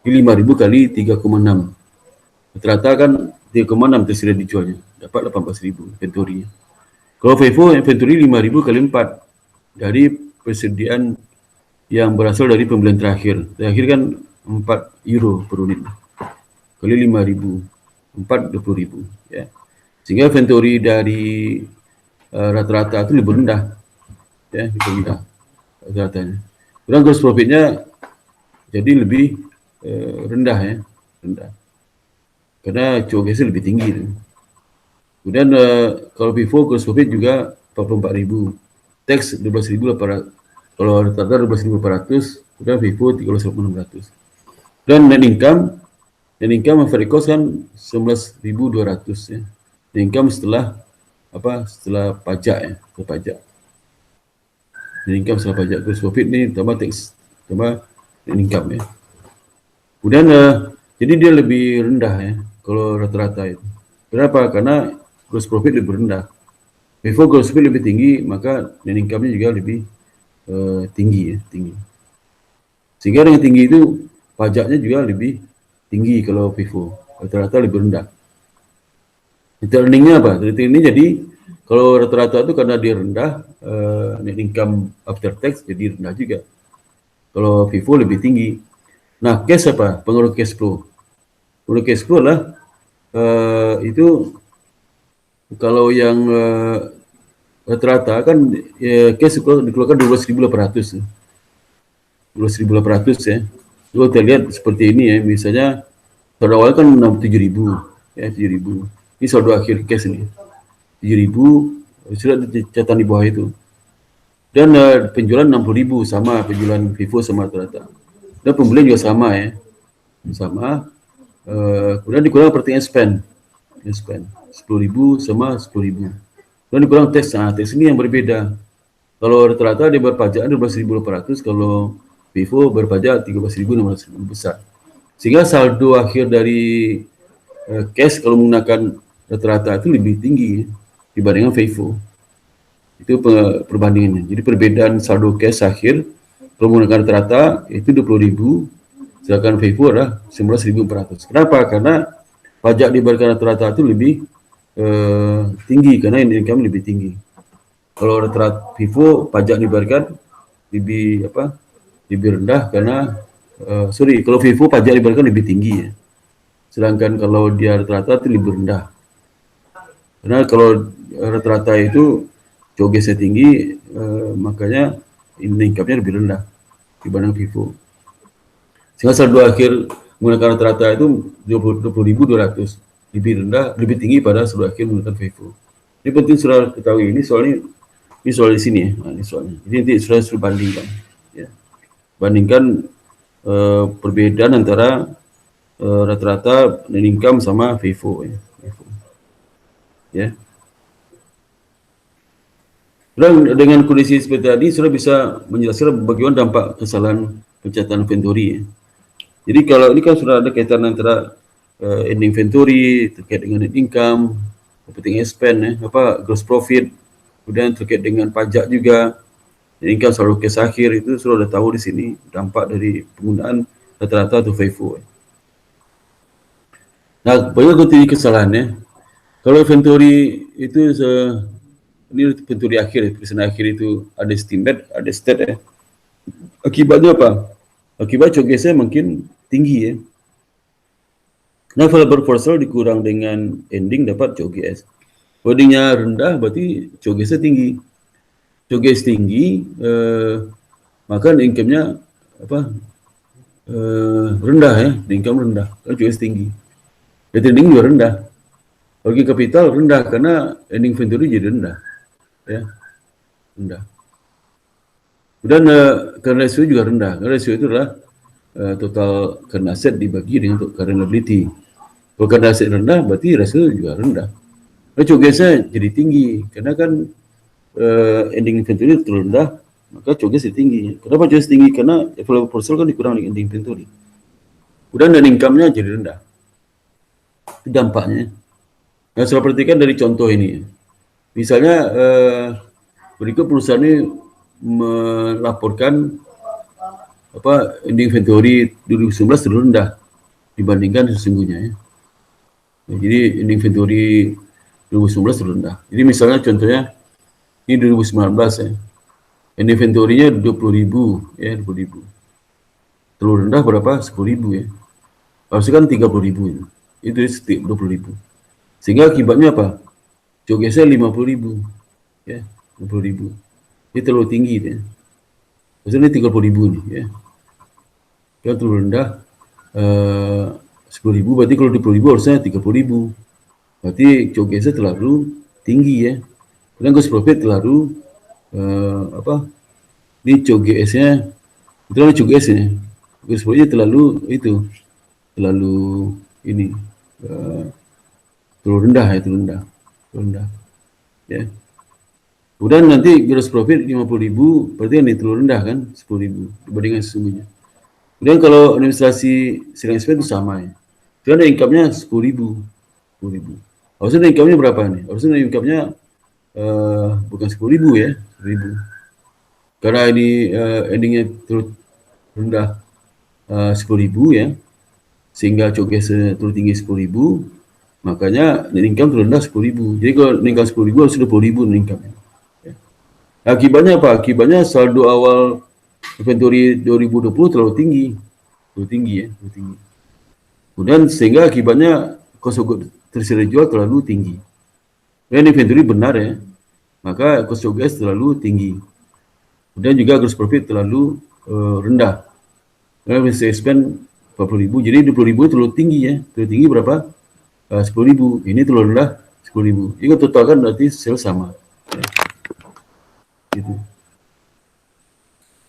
Jadi 5.000 kali 3,6. Rata-rata kan 3,6 tersedia dijualnya. Dapat 18.000 inventory. Kalau FIFO inventory 5.000 kali 4 dari persediaan yang berasal dari pembelian terakhir. Terakhir kan 4 euro per unit. Kali 5.000, 4 20.000 ya. Sehingga inventory dari rata-rata itu lebih rendah. Ya, lebih rendah rata-ratanya. Kemudian gross profitnya jadi lebih rendah ya, rendah. Karena showcase lebih tinggi. Kemudian kalau FIFO gross profit juga 44.000, tax 12.800. Kalau rata-rata 12.800, kemudian FIFO 13.600. Dan net income very cost kan 11.200 ya. Net income setelah pajak ya, setelah pajak. Net income setelah pajak, gross profit ni tambah tax, tambah net income ya. Kemudian jadi dia lebih rendah ya kalau rata-rata itu. Kenapa? Karena gross profit lebih rendah. Before gross profit lebih tinggi, maka net income-nya juga lebih tinggi ya, tinggi. Sehingga yang tinggi itu pajaknya juga lebih tinggi kalau FIFO, rata-rata lebih rendah. Retail earning-nya apa? Retail earning jadi kalau rata-rata itu karena dia rendah, net income after tax jadi rendah juga. Kalau FIFO lebih tinggi. Nah, cash apa? Pengaruh cash flow. Pengaruh cash flow lah itu kalau yang rata-rata kan cash dikeluarkan 12.800. 12.800 ya. Kalau kita lihat seperti ini ya, misalnya saldo awal kan 7.000 ya, 7.000. Ini saldo akhir cash ini. 7.000 sudah catatan di bawah itu. Dan penjualan 60.000 sama penjualan FIFO sama rata-rata. Dan pembelian juga sama ya. Sama. Kemudian dikurang operating expense. 10.000 sama 10.000. Dan dikurang tax. Nah, tax ini yang berbeda. Kalau rata-rata dia berpajak 12.800, kalau FIFO berpajak 13.600, besar. Sehingga saldo akhir dari cash kalau menggunakan rata-rata itu lebih tinggi dibandingkan FIFO. Itu perbandingannya. Jadi perbedaan saldo cash akhir kalau menggunakan rata-rata itu 20.000, sedangkan FIFO adalah 19.400. Kenapa? Karena pajak diberikan rata-rata itu lebih tinggi karena income lebih tinggi. Kalau rata-rata FIFO pajak diberikan lebih rendah karena kalau FIFO pajak diberikan lebih tinggi ya. Sedangkan kalau dia rata-rata itu lebih rendah. Karena kalau rata-rata itu showcase-nya tinggi, makanya income-nya lebih rendah dibanding FIFO. Sehingga saldo akhir menggunakan rata-rata itu 20.200, lebih rendah, lebih tinggi pada saldo akhir menggunakan FIFO. Ini penting sudah ketahui ini soalnya. Ini soal di sini ya, nah, ini soalnya. Jadi nanti sudah bandingkan, ya. Bandingkan perbedaan antara rata-rata net income sama FIFO ya. Ya. Dan dengan kondisi seperti tadi sudah bisa menjelaskan bagaimana dampak kesalahan pencatatan inventory ya. Jadi kalau ini kan sudah ada kaitan antara ending inventory terkait dengan net income, operating expense ya, gross profit, kemudian terkait dengan pajak juga, net income saldo cash akhir itu sudah tahu di sini dampak dari penggunaan rata-rata atau FIFO. Nah, bagaimana kunci kesalahannya? Kalau inventory itu ini inventory akhir, tulisan akhir itu ada estimate, ada state ya. Akibatnya apa? Akibat showcase-nya mungkin tinggi ya. Nah, available for sale dikurang dengan ending dapat COGS. Endingnya rendah berarti COGS-nya tinggi. COGS tinggi, maka income-nya rendah ya, income rendah, COGS tinggi. Trading juga rendah. Bagi kapital rendah karena ending inventory jadi rendah, ya, rendah. Dan current ratio juga rendah. Current ratio itu adalah total current asset dibagi dengan current liability. Kalau current asset rendah, berarti rasio juga rendah. Nah, COGS-nya jadi tinggi karena kan ending inventory terlalu rendah, maka COGS jadi tinggi. Kenapa COGS tinggi? Karena available for sale kan dikurang dengan ending inventory. Kemudian dan income-nya jadi rendah. Itu dampaknya. Nah, saya perhatikan dari contoh ini. Misalnya berikut perusahaan ini melaporkan ending inventory 2019 terlalu rendah dibandingkan sesungguhnya ya. Jadi ending inventory 2019 terlalu rendah. Jadi misalnya contohnya ini 2019 ya. Ending inventory-nya 20.000 ya, 20.000. Terlalu rendah berapa? 10.000 ya. Harusnya kan 30.000 ya. Itu setiap 20.000. Sehingga akibatnya apa? COGS-nya 50.000 ya, 50.000. Ini terlalu tinggi ya. Maksudnya 30.000 nih ya. Kalau terlalu rendah 10.000, berarti kalau 20.000 harusnya 30.000. Berarti COGS-nya terlalu tinggi ya. Dan gross profit terlalu ini COGS-nya itu adalah COGS-nya. Gross profit-nya terlalu ini terlalu rendah ya, terlalu rendah. Ya. Kemudian nanti gross profit 50.000, berarti yang terlalu rendah kan 10.000 dibandingkan sesungguhnya. Kemudian kalau administrasi selling expense itu sama ya. Itu ada income-nya 10.000. Harusnya income-nya berapa nih? Harusnya income-nya bukan 10.000 ya, 10.000. Karena ini endingnya terlalu rendah 10.000 ya, sehingga COGS terlalu tinggi 10.000, makanya net income terlalu rendah 10.000. Jadi kalau net income 10.000 harus 20.000 net income. Ya. Akibatnya apa? Akibatnya saldo awal inventory 2020 terlalu tinggi ya, terlalu tinggi. Kemudian sehingga akibatnya cost of goods tersedia jual terlalu tinggi. Dan inventory benar ya, maka cost of goods terlalu tinggi. Kemudian juga gross profit terlalu rendah. Karena bisa spend 40.000, jadi 20.000 terlalu tinggi ya. Terlalu tinggi berapa? 10.000. Ini terlalu rendah 10.000. Jika total kan berarti sales sama. Ya. Gitu.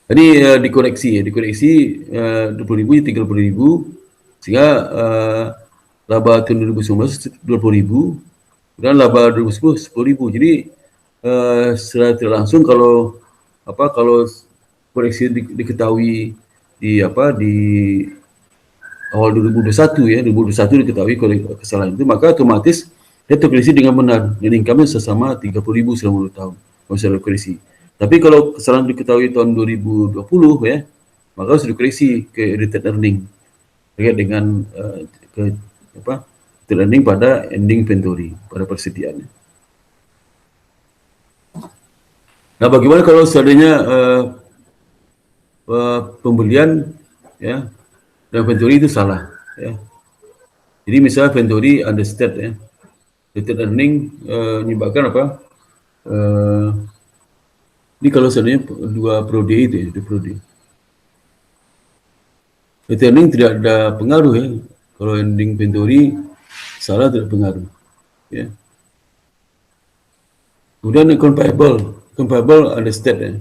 Tadi dikoreksi 20.000 jadi 30.000, sehingga laba tahun 2019 20.000 dan laba 2010 10.000. Jadi secara tidak langsung kalau koreksi diketahui di awal 2021 ya, 2021 diketahui kesalahan itu, maka otomatis dia terkoreksi dengan benar dan income-nya sesama 30.000 selama 2 tahun kalau koreksi. Tapi kalau kesalahan diketahui tahun 2020 ya, maka harus dikoreksi ke retained earning terkait dengan retained earning pada ending inventory, pada persediaannya. Nah, bagaimana kalau seandainya pembelian ya dan inventory itu salah ya. Jadi misalnya inventory understate ya, retained earning menyebabkan apa? Ini kalau seandainya dua periode itu ya, 2 periode. Retained earning tidak ada pengaruh ya. Kalau ending inventory salah tidak pengaruh ya. Kemudian comparable understate ya.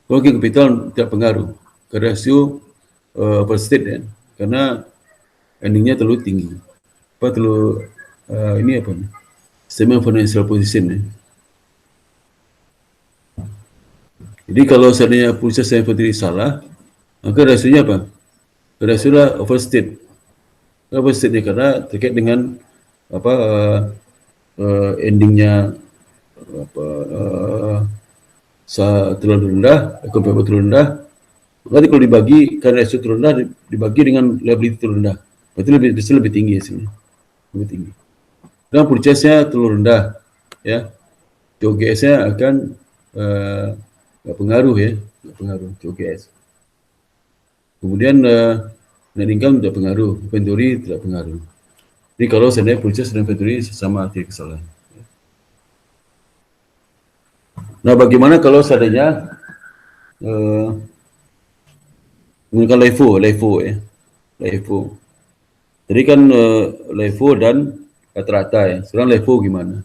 Working capital tidak pengaruh ke rasio overstate ya, karena endingnya terlalu tinggi. Ini apa nih? Statement financial position ya. Jadi kalau seandainya proses inventory salah, maka rasionya apa? Rasionya overstate. Overstate karena terkait dengan endingnya terlalu rendah, comparable terlalu rendah. Nanti kalau dibagi karena rasio terlalu rendah dibagi dengan liability terlalu rendah, berarti lebih tinggi hasilnya, lebih tinggi. Dan purchase-nya terlalu rendah, ya, COGS-nya akan nggak pengaruh ya, nggak pengaruh COGS. Kemudian Net income tidak pengaruh, inventory tidak pengaruh. Jadi kalau sebenarnya purchase dan inventory sama tidak kesalahan. Nah, bagaimana kalau seandainya menggunakan LIFO ya, LIFO. Jadi kan LIFO dan rata-rata ya. Sekarang LIFO gimana?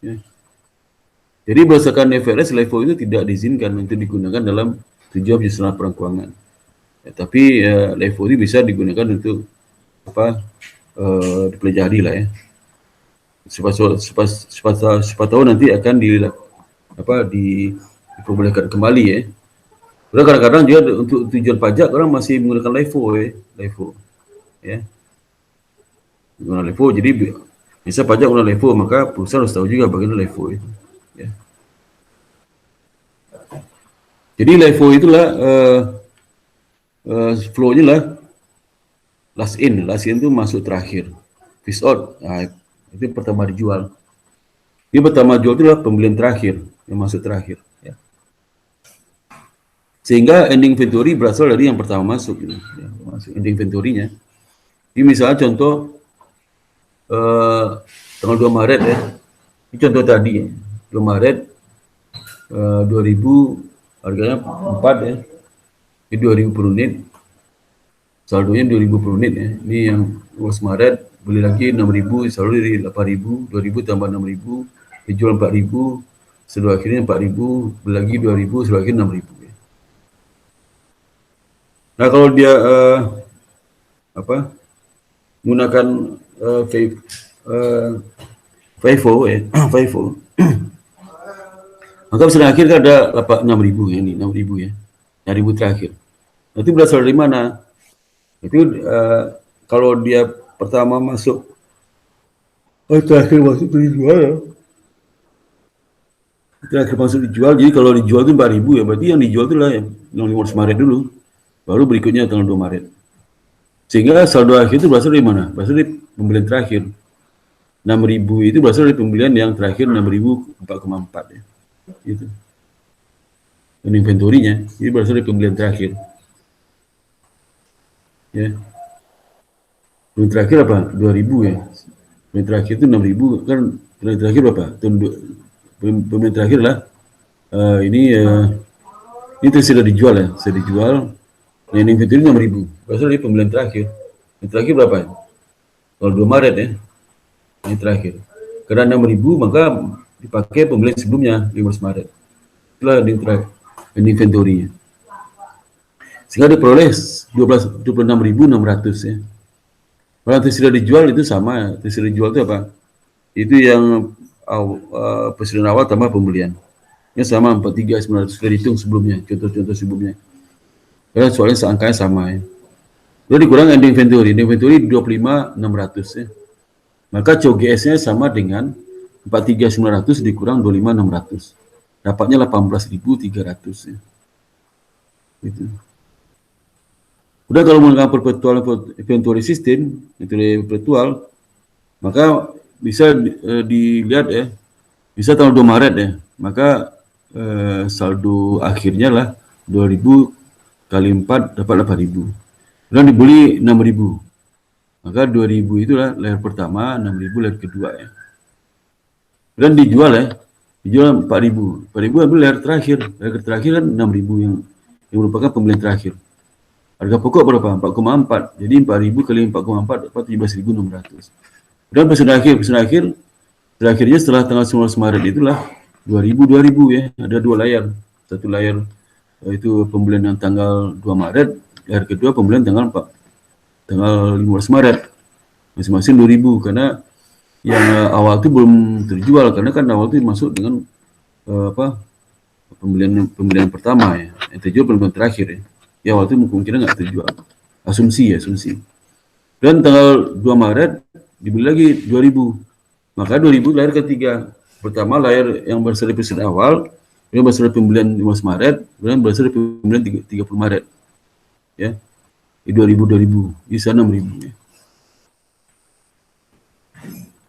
Ya. Jadi berdasarkan IFRS, LIFO itu tidak diizinkan untuk digunakan dalam tujuan penyusunan laporan keuangan. Ya, tapi LIFO itu bisa digunakan untuk apa? Dipelajari lah ya. Siapa tahu nanti akan diperbolehkan kembali ya. Karena kadang-kadang dia untuk tujuan pajak orang masih menggunakan LIFO ya, LIFO ya. Menggunakan LIFO, jadi bisa pajak menggunakan LIFO, maka perusahaan harus tahu juga bagaimana LIFO itu. Ya. Jadi LIFO itulah flow-nya lah last in itu masuk terakhir, fish out, nah, itu pertama dijual. Dia pertama jual itulah pembelian terakhir yang masuk terakhir. Ya. Sehingga ending inventory berasal dari yang pertama masuk, gitu. Ya, masuk ending inventory-nya. Ini misalnya contoh tanggal 2 Maret ya. Ini contoh tadi ya. 2 Maret 2000 harganya 4 ya. Ini 2000 per unit. Saldonya 2000 per unit ya. Ini yang 2 Maret beli lagi 6000, saldo dari 8000, 2000 tambah 6000, dijual 4000, saldo akhirnya 4000, beli lagi 2000, saldo akhirnya 6000 ya. Nah, kalau dia menggunakan FIFO ya, FIFO. Maka pesanan akhir kan ada 6.000 ya, ini 6.000 ya, 6.000 terakhir. Nanti berasal dari mana? Itu kalau dia pertama masuk, terakhir masuk dijual ya. Terakhir masuk dijual, jadi kalau dijual itu 4.000 ya, berarti yang dijual itu lah yang 15 Maret dulu, baru berikutnya tanggal 2 Maret. Sehingga saldo akhir itu berasal dari mana? Berasal dari pembelian terakhir. 6.000 itu berasal dari pembelian yang terakhir 6.000 4,4 ya. Gitu. Dan inventorinya ini berasal dari pembelian terakhir. Ya. Pembelian terakhir apa? 2.000 ya. Pembelian terakhir itu 6.000 kan, pembelian terakhir berapa? Pembelian terakhir lah ini sudah dijual ya, sudah dijual. Yang inventory 6.000 berasal dari pembelian terakhir. Yang terakhir berapa ya? Kalau 2 Maret ya. Ini terakhir. Karena 6.000 maka dipakai pembelian sebelumnya 15 Maret. Itulah yang inventory-nya. Sehingga diperoleh 26.600 ya. Kalau nanti sudah dijual itu sama ya. Nanti sudah dijual itu apa? Itu yang persediaan awal tambah pembelian. Ini sama 43.900 sudah dihitung sebelumnya, contoh-contoh sebelumnya. Karena soalnya angkanya sama ya. Lalu dikurang ending inventory. Ending inventory 25.600 ya. Maka COGS-nya sama dengan 43.900 dikurang 25.600. Dapatnya 18.300 ya. Gitu. Udah kalau menggunakan perpetual inventory system, inventory perpetual, maka bisa dilihat ya, bisa tanggal 2 Maret ya, maka saldo akhirnya lah 2.000 kali 4 dapat 8.000. Kemudian dibeli 6.000. Maka 2.000 itulah layar pertama, 6.000 layar kedua ya. Dan dijual ya, dijual 4.000. 4.000 ambil layar terakhir. Layar terakhir kan 6.000 yang merupakan pembelian terakhir. Harga pokok berapa? 4,4. Jadi 4.000 kali 4,4 dapat 17.600. Dan pesan akhirnya setelah tanggal 19 Maret itulah 2.000 ya. Ada 2 layar. Satu layar itu pembelian yang tanggal 2 Maret, layar kedua pembelian tanggal 15 Maret. Masing-masing 2.000 karena yang awal itu belum terjual karena kan awal itu masuk dengan pembelian pertama ya. Yang terjual pembelian terakhir ya. Ya awal itu mungkin nggak terjual. Asumsi. Dan tanggal 2 Maret dibeli lagi 2.000. Maka 2.000 layar ketiga. Pertama layar yang berasal dari pesan awal, yang berasal dari pembelian 15 Maret, kemudian berasal dari pembelian 30 Maret. Ya. 2.000, di sana 6.000 ya.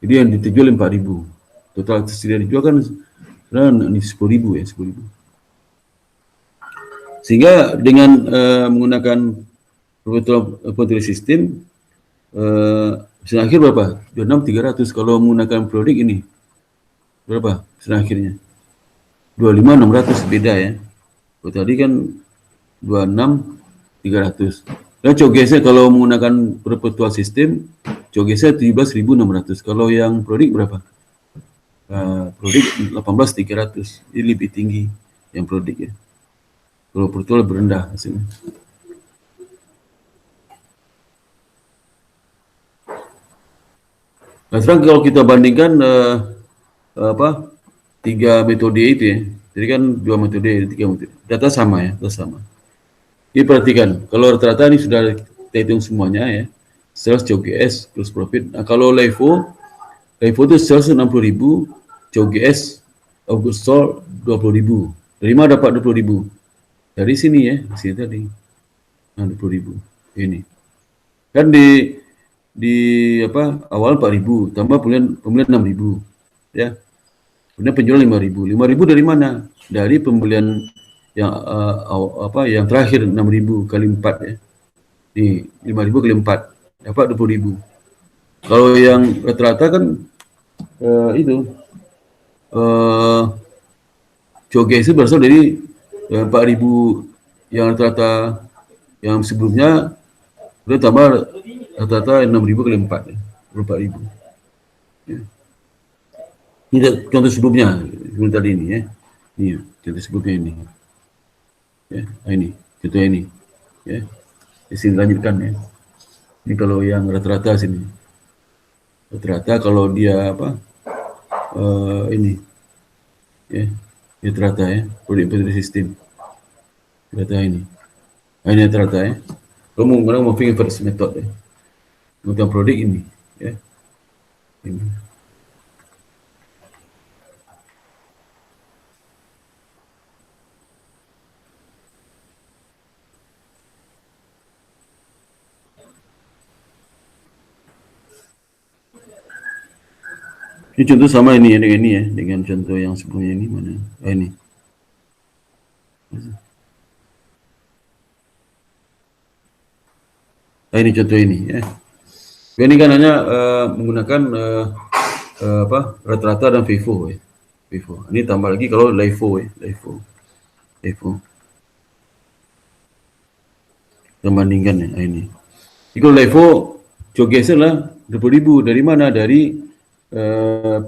Jadi yang dijual 4.000. Total tersedia dijual kan ini 10.000 ya, 10.000. Sehingga dengan menggunakan inventory sistem persen akhir berapa? 26.300. Kalau menggunakan produk ini berapa persen akhirnya? 25.600, beda ya. Kalau tadi kan 26.300. Dan cogesnya kalau menggunakan perpetual sistem, cogesnya 17.600. Kalau yang produk berapa? Produk 18.300. Ini lebih tinggi yang produk ya. Kalau perpetual lebih rendah hasilnya. Nah, sekarang kalau kita bandingkan tiga metode itu ya. Jadi kan dua metode, tiga metode. Data sama ya, data sama. Jadi perhatikan, kalau rata-rata ini sudah kita hitung semuanya ya. Sales COGS plus profit. Nah, kalau LIFO itu sales 60.000, COGS of goods sold 20.000. Dari mana dapat 20.000? Dari sini ya, sini tadi. Nah, 20.000. Ini. Kan di awal 4.000 tambah pembelian 6.000 ya. Kemudian penjualan 5.000. 5.000 dari mana? Dari pembelian yang yang terakhir 6.000 kali 4 ya. Di 5.000 kali 4 dapat 20.000. Kalau yang rata-rata kan COGS itu berasal dari 4.000 yang rata-rata yang sebelumnya, udah tambah rata-rata 6.000 kali 4 ya, 4.000 ya. Ini contoh sebelumnya, sebelum tadi ini ya. Ini contoh sebelumnya ini. Ya, ini contoh ini. Ya. Di sini lanjutkan ya. Ini kalau yang rata-rata sini. Rata-rata kalau dia ini. Ya. Rata-rata ya, produk sistem. Rata ini. Ini rata-rata ya. Kalau mau finger first method ya. Untuk produk ini ya. Ini. Ini contoh sama ini ya, dengan ini ya, dengan contoh yang sebelumnya ini mana? Ini. Ini contoh ini ya. Ini kan hanya menggunakan rata-rata dan FIFO ya. FIFO. Ini tambah lagi kalau LIFO ya, LIFO. Kita bandingkan ya, ini. Jadi kalau LIFO COGS lah 20.000. Dari mana? Dari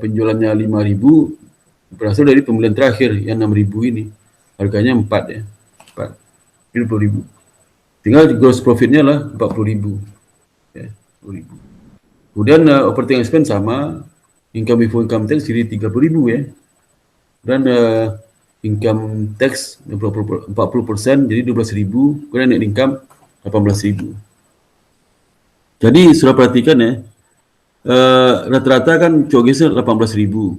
penjualannya 5.000 berasal dari pembelian terakhir yang 6.000 ini. Harganya 4 ya. 4. Ini 20.000. Tinggal gross profitnya lah 40.000. Ya, 40.000. Kemudian operating expense sama, income before income tax jadi 30.000 ya. Dan income tax 40% jadi 12.000. Kemudian net income 18.000. Jadi sudah perhatikan ya, rata-rata kan COGS 18.000,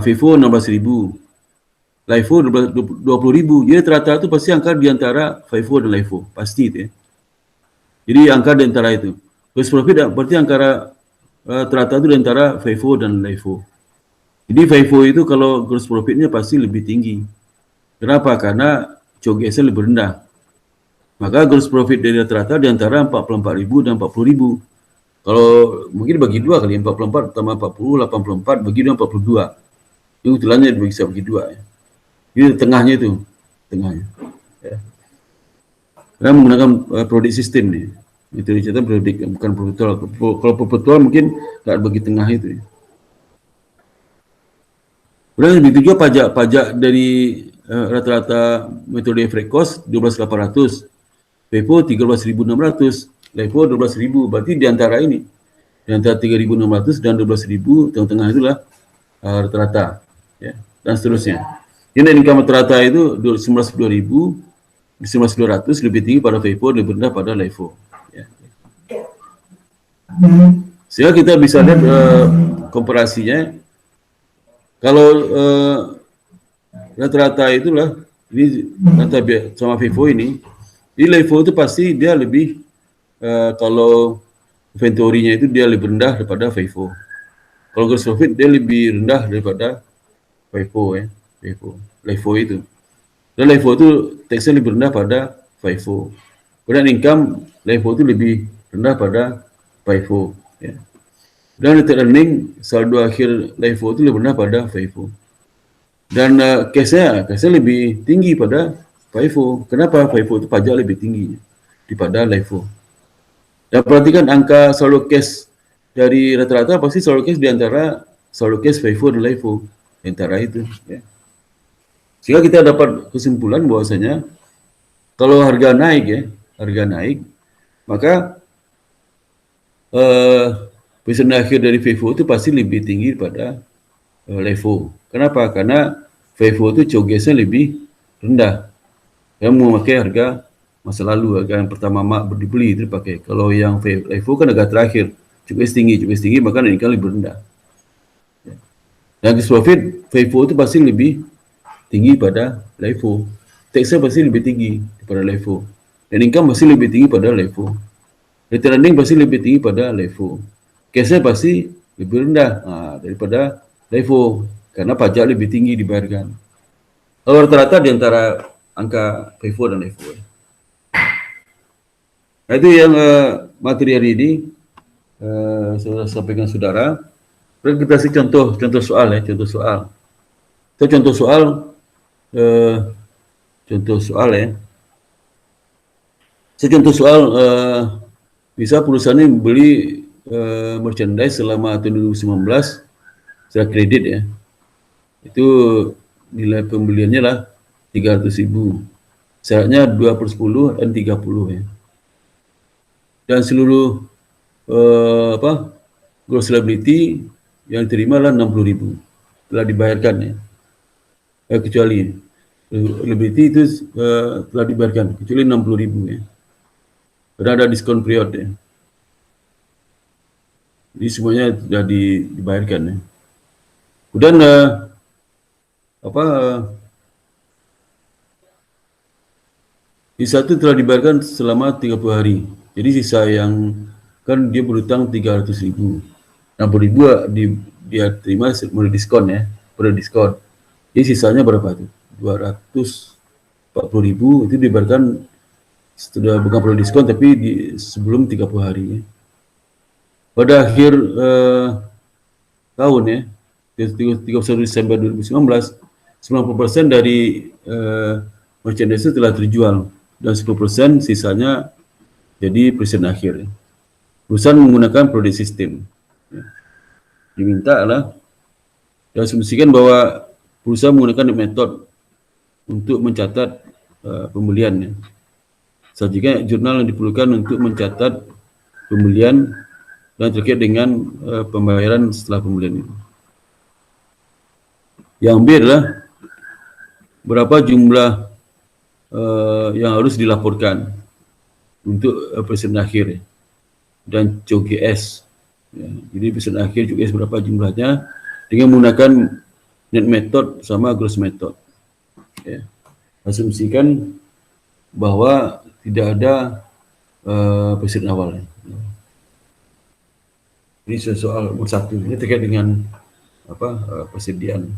FIFO 16.000, LIFO 20.000. Jadi rata-rata itu pasti angka di antara FIFO dan LIFO, pasti itu ya. Jadi angka di antara itu. Gross profit berarti angka rata-rata itu di antara FIFO dan LIFO. Jadi FIFO itu kalau gross profitnya pasti lebih tinggi. Kenapa? Karena COGS-nya lebih rendah. Maka gross profit dari rata-rata di antara 44.000 dan 40.000. Kalau mungkin bagi dua kali, 44 tambah 40, 84, bagi 2, 42. Itu utulannya bisa bagi dua ya. Ini tengahnya itu, tengahnya. Ya. Karena menggunakan produk sistem nih. Itu dicatat produk, bukan perpetual. Kalau perpetual mungkin nggak bagi tengah itu ya. Kemudian begitu juga pajak dari rata-rata metode free cost 12.800. FIFO 13.600, LIFO 12.000, berarti di antara ini, di antara 3.600 dan 12.000, tengah-tengah itulah rata-rata, ya, dan seterusnya. Ini income rata-rata itu 19.200 lebih tinggi pada FIFO, lebih rendah pada LIFO. Ya. Sehingga kita bisa lihat komparasinya. Kalau rata-rata itulah, ini rata sama FIFO ini. Di LIFO itu pasti dia lebih, kalau inventory-nya itu dia lebih rendah daripada FIFO. Kalau gross profit dia lebih rendah daripada FIFO ya, LIFO itu. Dan LIFO itu taxnya lebih rendah pada FIFO. Kemudian income LIFO itu lebih rendah pada FIFO. Ya. Dan retained earning saldo akhir LIFO itu lebih rendah pada FIFO. Dan cashnya lebih tinggi pada FIFO. Kenapa? FIFO itu pajak lebih tinggi daripada LIFO. Dan perhatikan angka saldo cash dari rata-rata pasti saldo cash di antara saldo cash FIFO dan LIFO. Antara itu. Ya. Sehingga kita dapat kesimpulan bahwasanya kalau harga naik, maka presiden akhir dari FIFO itu pasti lebih tinggi daripada LIFO. Kenapa? Karena FIFO itu cogesnya lebih rendah. Yang memakai harga masa lalu, harga yang pertama dibeli itu dipakai. Kalau yang LIFO kan harga terakhir, coges tinggi, maka income lebih rendah. Dan gross profit FIFO itu pasti lebih tinggi pada LIFO. Taxnya pasti lebih tinggi daripada LIFO. Dan income pasti lebih tinggi pada LIFO. Retained earning pasti lebih tinggi pada LIFO. Cashnya pasti lebih rendah daripada LIFO karena pajak lebih tinggi dibayarkan. Kalau rata-rata di antara angka FIFO dan LIFO. Nah, itu yang materi hari ini saya sampaikan saudara. Kita kasih contoh soal ya, contoh soal ya. Saya contoh soal bisa perusahaan ini beli merchandise selama tahun 2019 secara kredit ya. Itu nilai pembeliannya lah 300.000. Syaratnya 2/10 dan 30 ya. Dan seluruh gross liability yang diterima lah 60.000 telah dibayarkan ya. Kecuali liability itu telah dibayarkan kecuali 60.000 ya. Karena ada diskon period ya. Jadi semuanya sudah dibayarkan ya. Kemudian sisa itu telah dibayarkan selama 30 hari. Jadi sisa yang kan dia berutang 300.000. 60.000 dia terima mulai diskon ya, pada diskon. Jadi sisanya berapa tuh? 240.000 itu dibayarkan sudah bukan perlu diskon tapi sebelum 30 hari ya. Pada akhir tahun ya, 31 Desember 2019, 90% dari merchandise telah terjual dan 10% sisanya jadi presiden akhir. Ya. Perusahaan menggunakan product system. Ya. Diminta lah dan asumsikan bahwa perusahaan menggunakan metode untuk mencatat pembeliannya. Selanjutnya jurnal yang diperlukan untuk mencatat pembelian dan terkait dengan pembayaran setelah pembelian itu. Yang B adalah berapa jumlah yang harus dilaporkan untuk presiden akhir dan COGS. Ya, jadi presiden akhir COGS berapa jumlahnya dengan menggunakan net method sama gross method. Ya. Asumsikan bahwa tidak ada presiden awal. Ini soal nomor 1. Ini terkait dengan persediaan.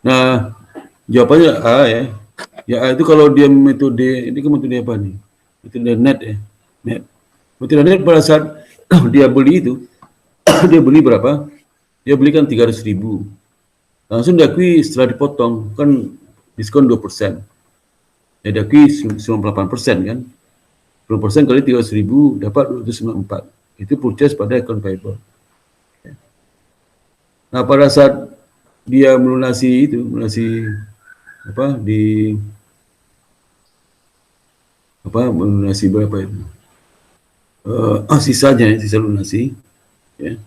Nah, jawabannya A ya. Ya A itu kalau dia metode, ini kan metode apa nih? Metode net ya. Net. Metode net pada saat dia beli itu, dia beli berapa? Dia belikan 300.000. Langsung diakui setelah dipotong, kan diskon 2%. Ya diakui 98% kan. 20% kali 300.000 dapat 294. Itu purchase pada account payable. Nah, pada saat dia melunasi melunasi berapa itu? Sisanya, sisa lunasi. Ya.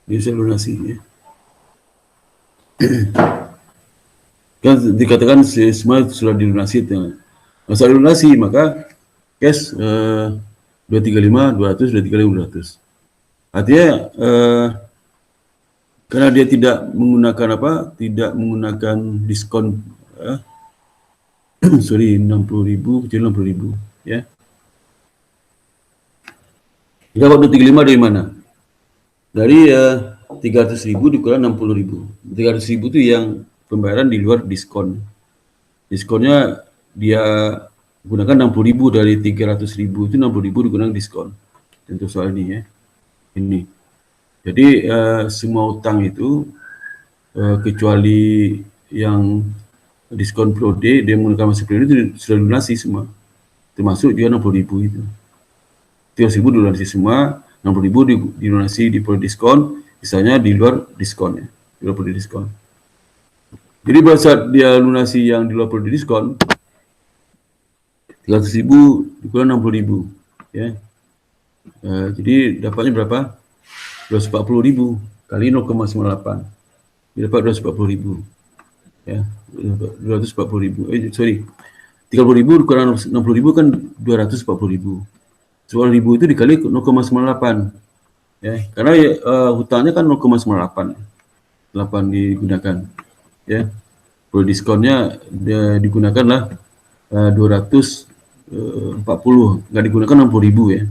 Sisa lunasi ya. Kan dikatakan semua sudah dilunasi. Masa lunasi maka cash 235, 200, 235, 200. Artinya karena dia tidak menggunakan diskon 60.000 kecil 60.000 ya. Kita dapat 235 dari mana? Dari 300.000 dikurang 60.000. 300.000 itu yang pembayaran di luar diskon. Diskonnya dia gunakan 60.000 dari 300.000 itu 60.000 digunakan diskon. Tentu soal ini ya. Ini. Jadi semua utang itu kecuali yang diskon periode dia menggunakan masa periode itu sudah lunasi semua. Termasuk dia 60.000 itu. 300.000 dilunasi semua, 60.000 dilunasi di periode diskon, misalnya di luar diskon ya. Di luar periode diskon. Jadi pada saat dia lunasi yang di luar periode diskon, 300.000 dikurang 60.000 ya. Jadi dapatnya berapa? 240.000 kali 0,98. Dia dapat 240.000 ya. 240.000. 30.000 dikurang 60.000 kan 240.000. 10.000 itu dikali 0,98 ya. Karena hutangnya kan 0,98 8 digunakan ya. Kalau diskonnya digunakanlah 240, nggak digunakan 60.000 ya.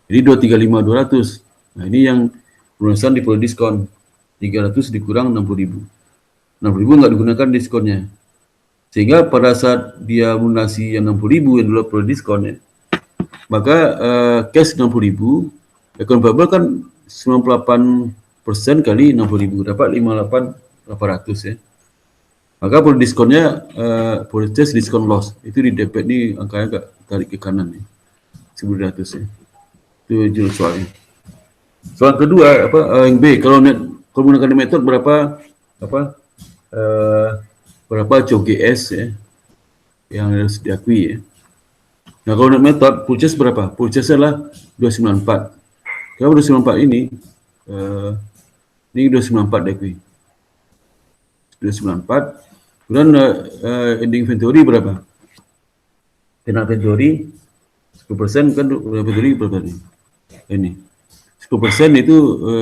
Jadi 235.200. Nah ini yang lunasan di periode diskon. 300 dikurang 60.000. 60.000 nggak digunakan diskonnya. Sehingga pada saat dia lunasi yang 60.000 yang dulu periode diskon ya, maka cash 60.000, account payable kan 98% kali 60.000 dapat 58.800 ya. Maka periode diskonnya purchase discount loss itu di debit nih angkanya agak tarik ke kanan nih 1.200 ya. Itu judul soalnya. Soal kedua yang B, kalau menggunakan metode berapa berapa COGS ya yang harus diakui ya. Nah kalau net metode purchase berapa? Purchase adalah 294. Kalau 294 ini 294 diakui. 294. Kemudian ending inventory berapa? Final inventory 10% kan inventory berapa nih? Ini 10% itu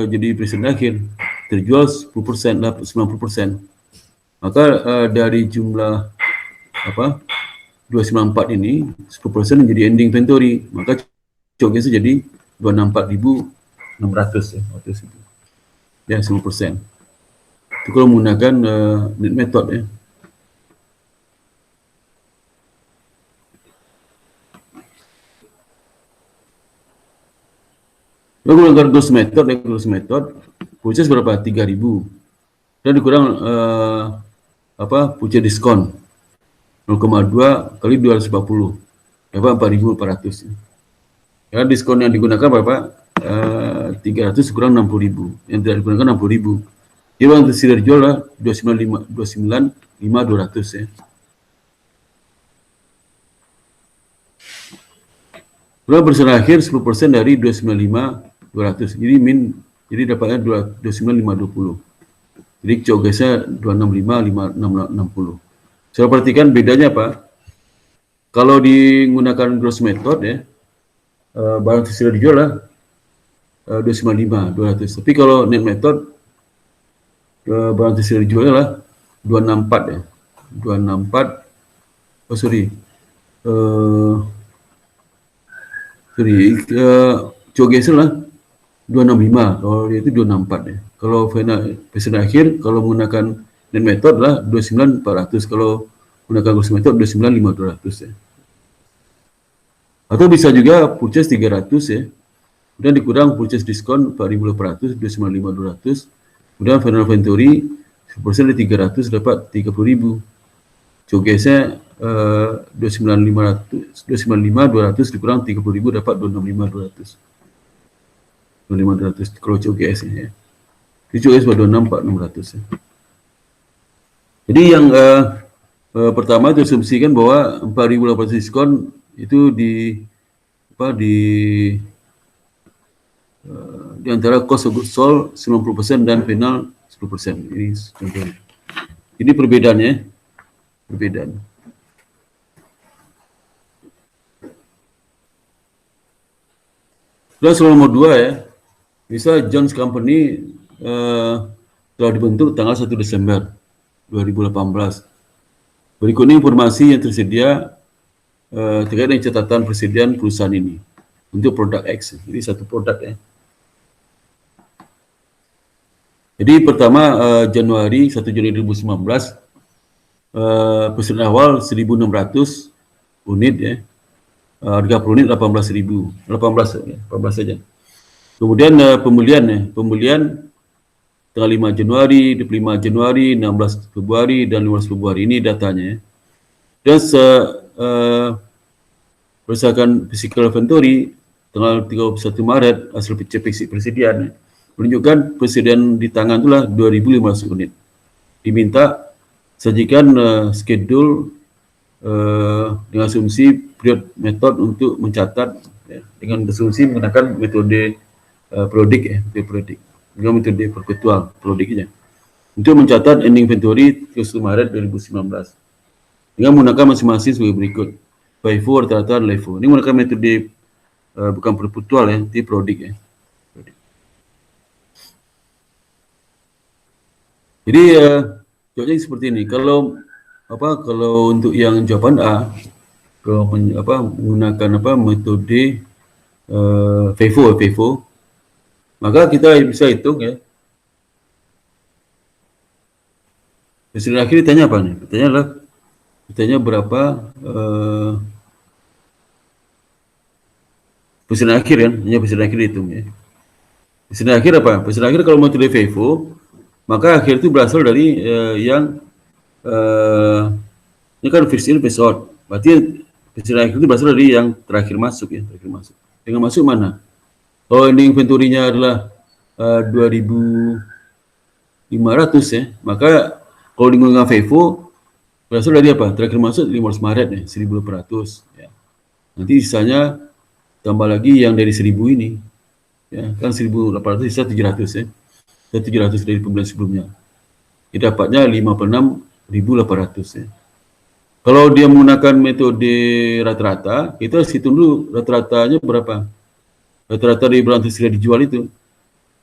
jadi present akhir terjual 10% 90%. Maka dari jumlah 294 ini 10% menjadi ending inventory, maka COGS jadi 264.600 ya waktu itu. Ya 10%. Itu kalau menggunakan net method ya. Kalau menggunakan gross method, purchase berapa? 3.000. Dan dikurang purchase diskon 0,2 kali 240 dapat 4.400 ya. Diskon yang digunakan berapa? 300 kurang 60.000, yang tidak digunakan 60.000. Jadi uang tersedia dijual lah 295.200 ya. Kalau persen akhir 10% dari 295.200, jadi dapatnya 295.20. Jadi COGS-nya 265.560. Saya perhatikan bedanya apa? Kalau digunakan gross method ya, barang tersedia dijual lah 295.200. Tapi kalau net method, barang tersedia dijual lah 264 ya. 264. COGS lah 265. Kalau dia itu 264 ya. Kalau final present akhir, kalau menggunakan net method lah 29.400, kalau menggunakan gross method 29.500 ya. Atau bisa juga purchase 300 ya. Kemudian dikurang purchase diskon 4.800, 29.200. Kemudian final inventory 10% dari 300 dapat 30.000. COGS-nya 295.200 dikurang 30.000 dapat 265.200. 265.200 kalau COGS ya. Jadi COGS 264.600 ya. Jadi yang pertama itu asumsikan bahwa 4.800 diskon itu di antara cost of goods sold 90% dan final 10%. Ini contohnya. Ini perbedaannya. Perbedaan. Dan soal nomor 2 ya. Bisa Jones Company telah dibentuk tanggal 1 Desember 2018. Berikut ini informasi yang tersedia terkait dengan catatan persediaan perusahaan ini untuk produk X. Ini satu produk ya. Jadi pertama Januari 1 Januari 2019 persediaan awal 1.600 unit ya. Harga per unit 18.000, 18 ya, 18 saja. Kemudian pembelian tanggal 5 Januari, 25 Januari, 16 Februari dan 15 Februari, ini datanya ya. Dan berdasarkan physical inventory tanggal 31 Maret hasil PCPC persediaan menunjukkan persediaan di tangan itulah 2.500 unit. Diminta sajikan schedule dengan asumsi period metode untuk mencatat ya, dengan asumsi menggunakan metode periodik ya, dengan metode perpetual periodiknya untuk mencatat ending inventory 31 Maret 2019 dengan menggunakan masing-masing sebagai berikut. FIFO, rata-rata, dan LIFO. Ini menggunakan metode bukan perpetual ya, di periodik ya. Jadi jawabnya seperti ini. Kalau untuk yang jawaban A, kalau menggunakan metode FIFO, maka kita bisa hitung ya. Hasil akhir ditanya apa nih? Ditanya berapa persediaan akhir ya, hanya persediaan akhir dihitung ya. Persediaan akhir apa? Persediaan akhir kalau metode FIFO, maka akhir itu berasal dari ini kan first in first out. Berarti persediaan akhir itu berasal dari yang terakhir masuk ya, terakhir masuk. Dengan masuk mana? Kalau ini inventory-nya adalah 2.500 ya, maka kalau digunakan FIFO berasal dari apa? Terakhir masuk 15 Maret ya, 1.800 ya. Nanti sisanya tambah lagi yang dari 1.000 ini. Ya, kan 1.800 sisa 700 ya. 700 dari pembelian sebelumnya. Jadi dapatnya 56.800 ya. Kalau dia menggunakan metode rata-rata, kita harus hitung dulu rata-ratanya berapa. Rata-rata dari barang tersedia dijual itu.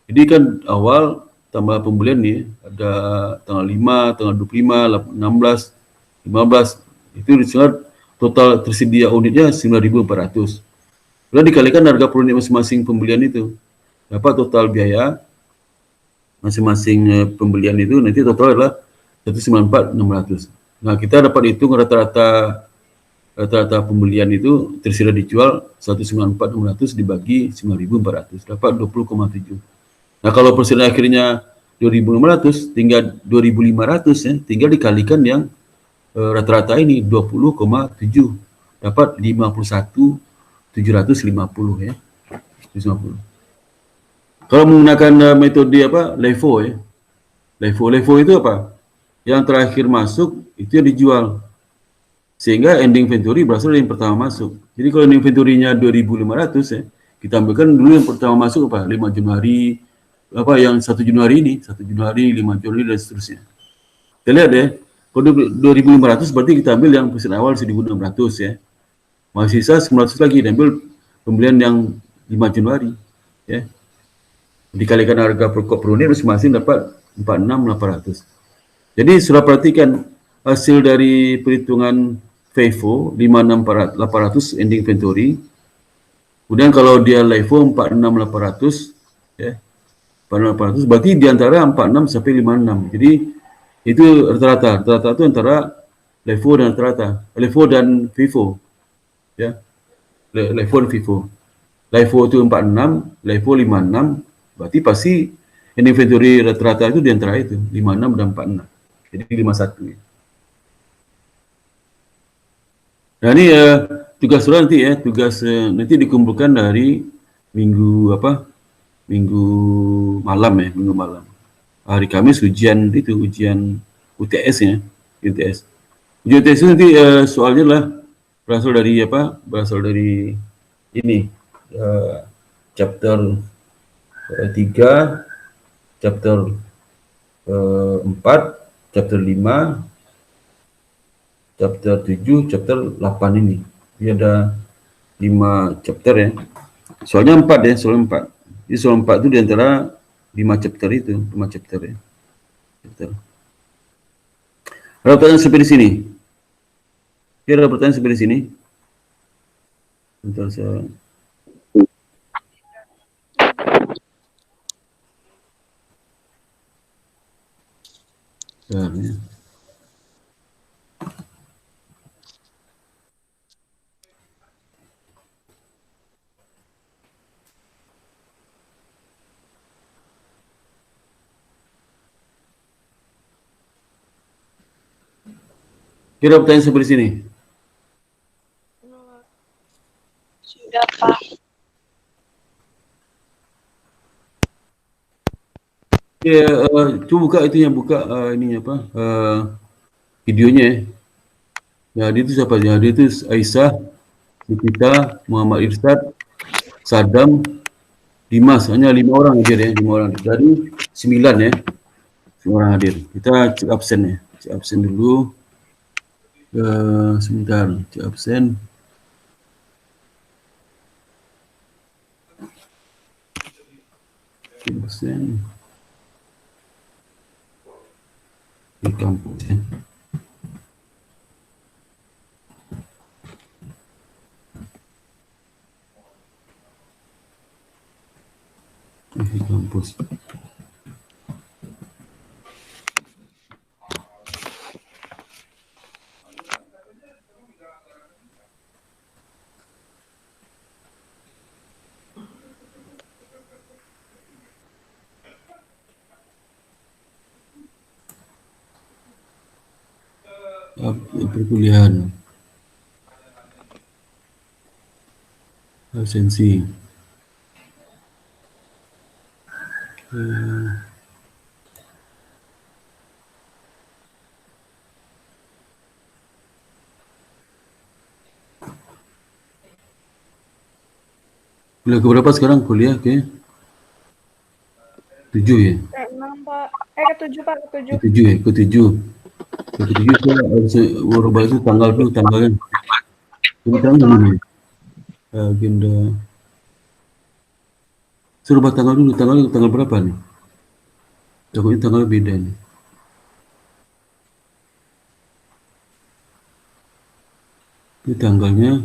Jadi kan awal tambah pembelian nih, ada tanggal 5, tanggal 25, 16, 15, itu disebut total tersedia unitnya 9.400. Kemudian dikalikan harga per unit masing-masing pembelian itu. Dapat total biaya masing-masing pembelian itu nanti total adalah 194.600. Nah, kita dapat hitung rata-rata pembelian itu tersedia dijual 194.600 dibagi 9.400 dapat 20,7. Nah, kalau persediaan akhirnya 2.500 tinggal 2.500 ya, tinggal dikalikan yang rata-rata ini 20,7 dapat 51.750 ya. 750. Kalau menggunakan metode LIFO ya. LIFO itu apa? Yang terakhir masuk itu yang dijual. Sehingga ending inventory berasal dari yang pertama masuk. Jadi kalau inventory-nya 2.500 ya, kita ambilkan dulu yang pertama masuk apa? 5 Januari, yang 1 Januari ini, 1 Januari, 5 Januari dan seterusnya. Kita lihat ya, kalau 2.500 berarti kita ambil yang persediaan awal 1.600 ya. Masih sisa 900 lagi, diambil pembelian yang 5 Januari ya. Dikalikan harga per unit masing-masing dapat 46.800. Jadi sudah perhatikan hasil dari perhitungan FIFO 56.800 ending inventory. Kemudian kalau dia LIFO 46.800 ya. 46.800 berarti di antara 46 sampai 56. Jadi itu rata-rata itu antara LIFO dan rata-rata. LIFO dan FIFO ya. LIFO dan FIFO. LIFO itu 46, LIFO 56, berarti pasti inventory rata-rata itu di antara itu 56 dan 46. Jadi 51 ya. Nah ini tugas nanti ya, nanti dikumpulkan dari minggu malam ya, minggu malam. Hari Kamis ujian UTS ya, UTS. Ujian UTS itu nanti soalnya lah berasal dari ini chapter 3, chapter 4, chapter 5, chapter 7, chapter 8 ini. Ini ada 5 chapter ya. Soalnya 4 ya, soal 4. Jadi soal 4 itu diantara 5 chapter itu, 5 chapter ya. Chapter. Ada pertanyaan seperti sini. Ada pertanyaan seperti sini. Bentar saya. Ya. Kira pertanyaan seperti sini. Sudah, Pak. Ya, coba buka itu yang buka ini apa videonya. Ya, dia itu siapa? Ya, dia itu Aisyah, Nikita, Muhammad Irsyad, Saddam, Dimas. Hanya 5 orang hadir ya, 5 orang. Dari 9 ya, 5 orang hadir. Kita cek absen ya, cek absen dulu. Sebentar, cek absen. Cek absen di kampus ya. Di kampus. Perkuliahan, absensi. Kuliah ke berapa sekarang? Kuliah ke 7 ya? Ke-6, Pak. Ke-7, Pak. Ke Ke-7. 7 ya? Ke 7. Ke 7 saya harus merubah itu tanggal dulu, tanggalnya. Ini tanggal ini. Agenda. Suruh rubah tanggal dulu, tanggal berapa nih? Takutnya tanggal beda nih. Ini tanggalnya.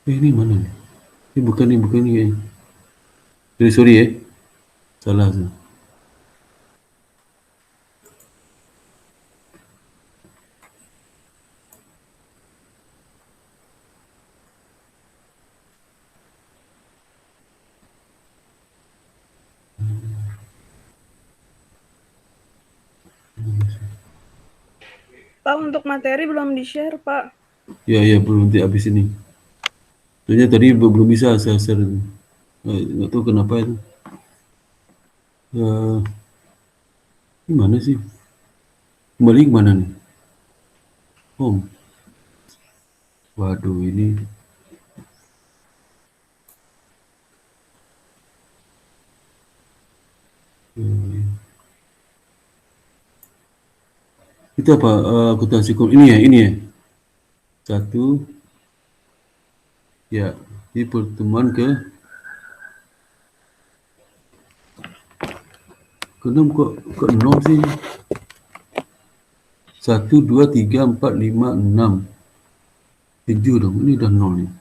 Ini mana nih? Ini bukan nih. Sorry ya. Salah. Pak, untuk materi belum di-share, Pak. Ya, belum nanti habis ini. Soalnya tadi belum bisa saya share itu. Nggak tahu kenapa itu. Ini mana sih? Kembali ke mana nih? Home. Waduh, ini. Itu apa? Akuntansi ini ya. Satu. Ya, ini pertemuan ke-6 kok 0 sih? 1, 2, 3, 4, 5, 6. 7 dong, ini udah 0 nih.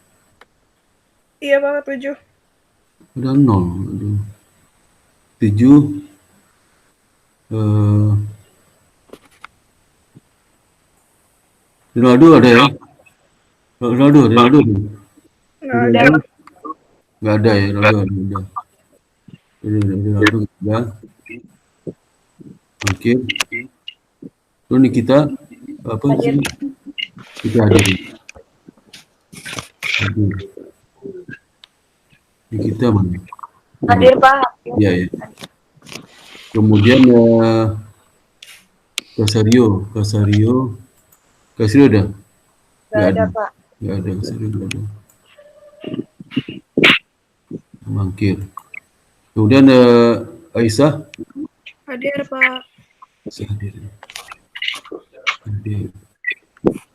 Iya, Pak. 7. Udah 0. Aduh. 7. Ronaldo ada ya? Ronaldo. Nggak ada. Nggak ada ya, Ronaldo ada. Ronaldo ada. Oke. Terus nih kita apa sih? Kita hadir. Ini kita mana? Hadir, Pak. Ya. Kemudian Casario ada? Nggak ada, Pak. Nggak ada, Casario nggak ada. Mangkir. Kemudian Aisyah. Hadir, Pak. Hadir.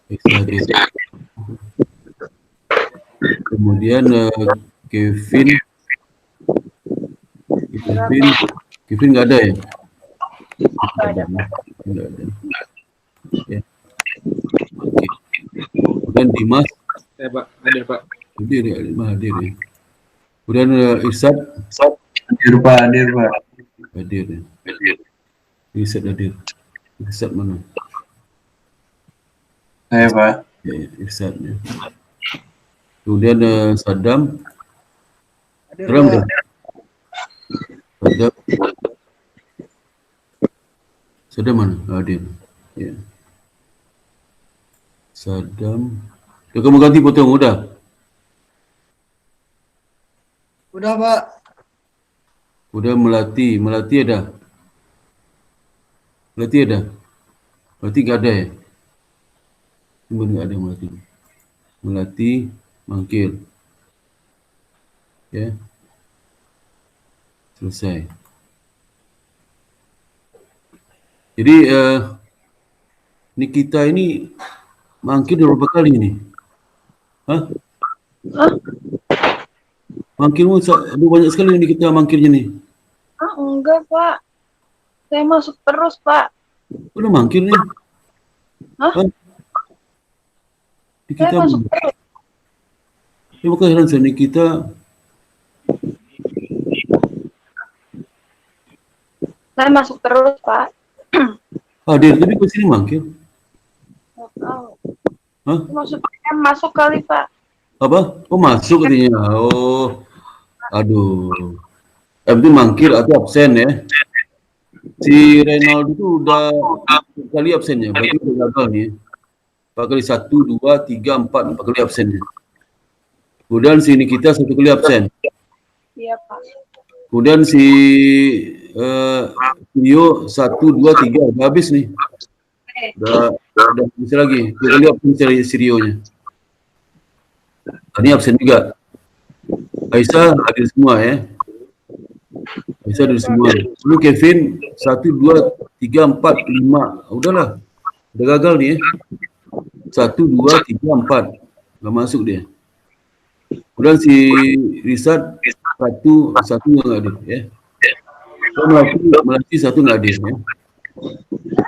Aisyah hadir. Kemudian Kevin nggak ada ya? Nggak ada. Ya. Oke. Kemudian Dimas. Pak, hadir Pak. Hadir ya. Kemudian Irsyad. Hadir Pak. Hadir ya. Irsyad hadir. Irsyad mana? Saya Pak. Ya, Irsyad ya. Kemudian Saddam. Saddam. Saddam mana? Hadir. Ya. Saddam. Ya, kamu ganti potong udah. Udah, Pak. Udah Melati ada. Melati ada. Melati nggak ada ya? Cuma nggak ada Melati. Melati Mangkir. Ya. Selesai. Jadi Nikita ini mangkir berapa kali ini? Hah? Mangkirmu banyak sekali Nikita mangkirnya nih. Enggak, Pak. Saya masuk terus, Pak. Udah mangkir nih. Hah? Nikita Saya masuk terus. Ya bukan heran saya Nikita. Saya masuk terus, Pak. Hadir tapi ke sini mangkir. Nggak tahu. Hah? Maksudnya masuk kali, Pak. Apa? Oh masuk katanya. Oh. Aduh. Itu mangkir atau absen ya. Si Renaldo itu udah 4 kali absennya. Berarti udah gagal nih. 4 kali 1, 2, 3, 4 kali absennya. Kemudian si Nikita 1 kali absen. Iya, Pak. Kemudian si Rio 1, 2, 3 udah habis nih. Udah bisa lagi. 2 kali absen si Rio-nya. Ini absen juga. Aisyah hadir semua ya. Aisyah hadir semua. Lalu Kevin 1, 2, 3, 4, 5. Udahlah. Udah gagal nih ya. 1, 2, 3, 4. Nggak masuk dia. Kemudian si Rizad 1 nggak hadir ya. Melati 1 nggak hadir ya.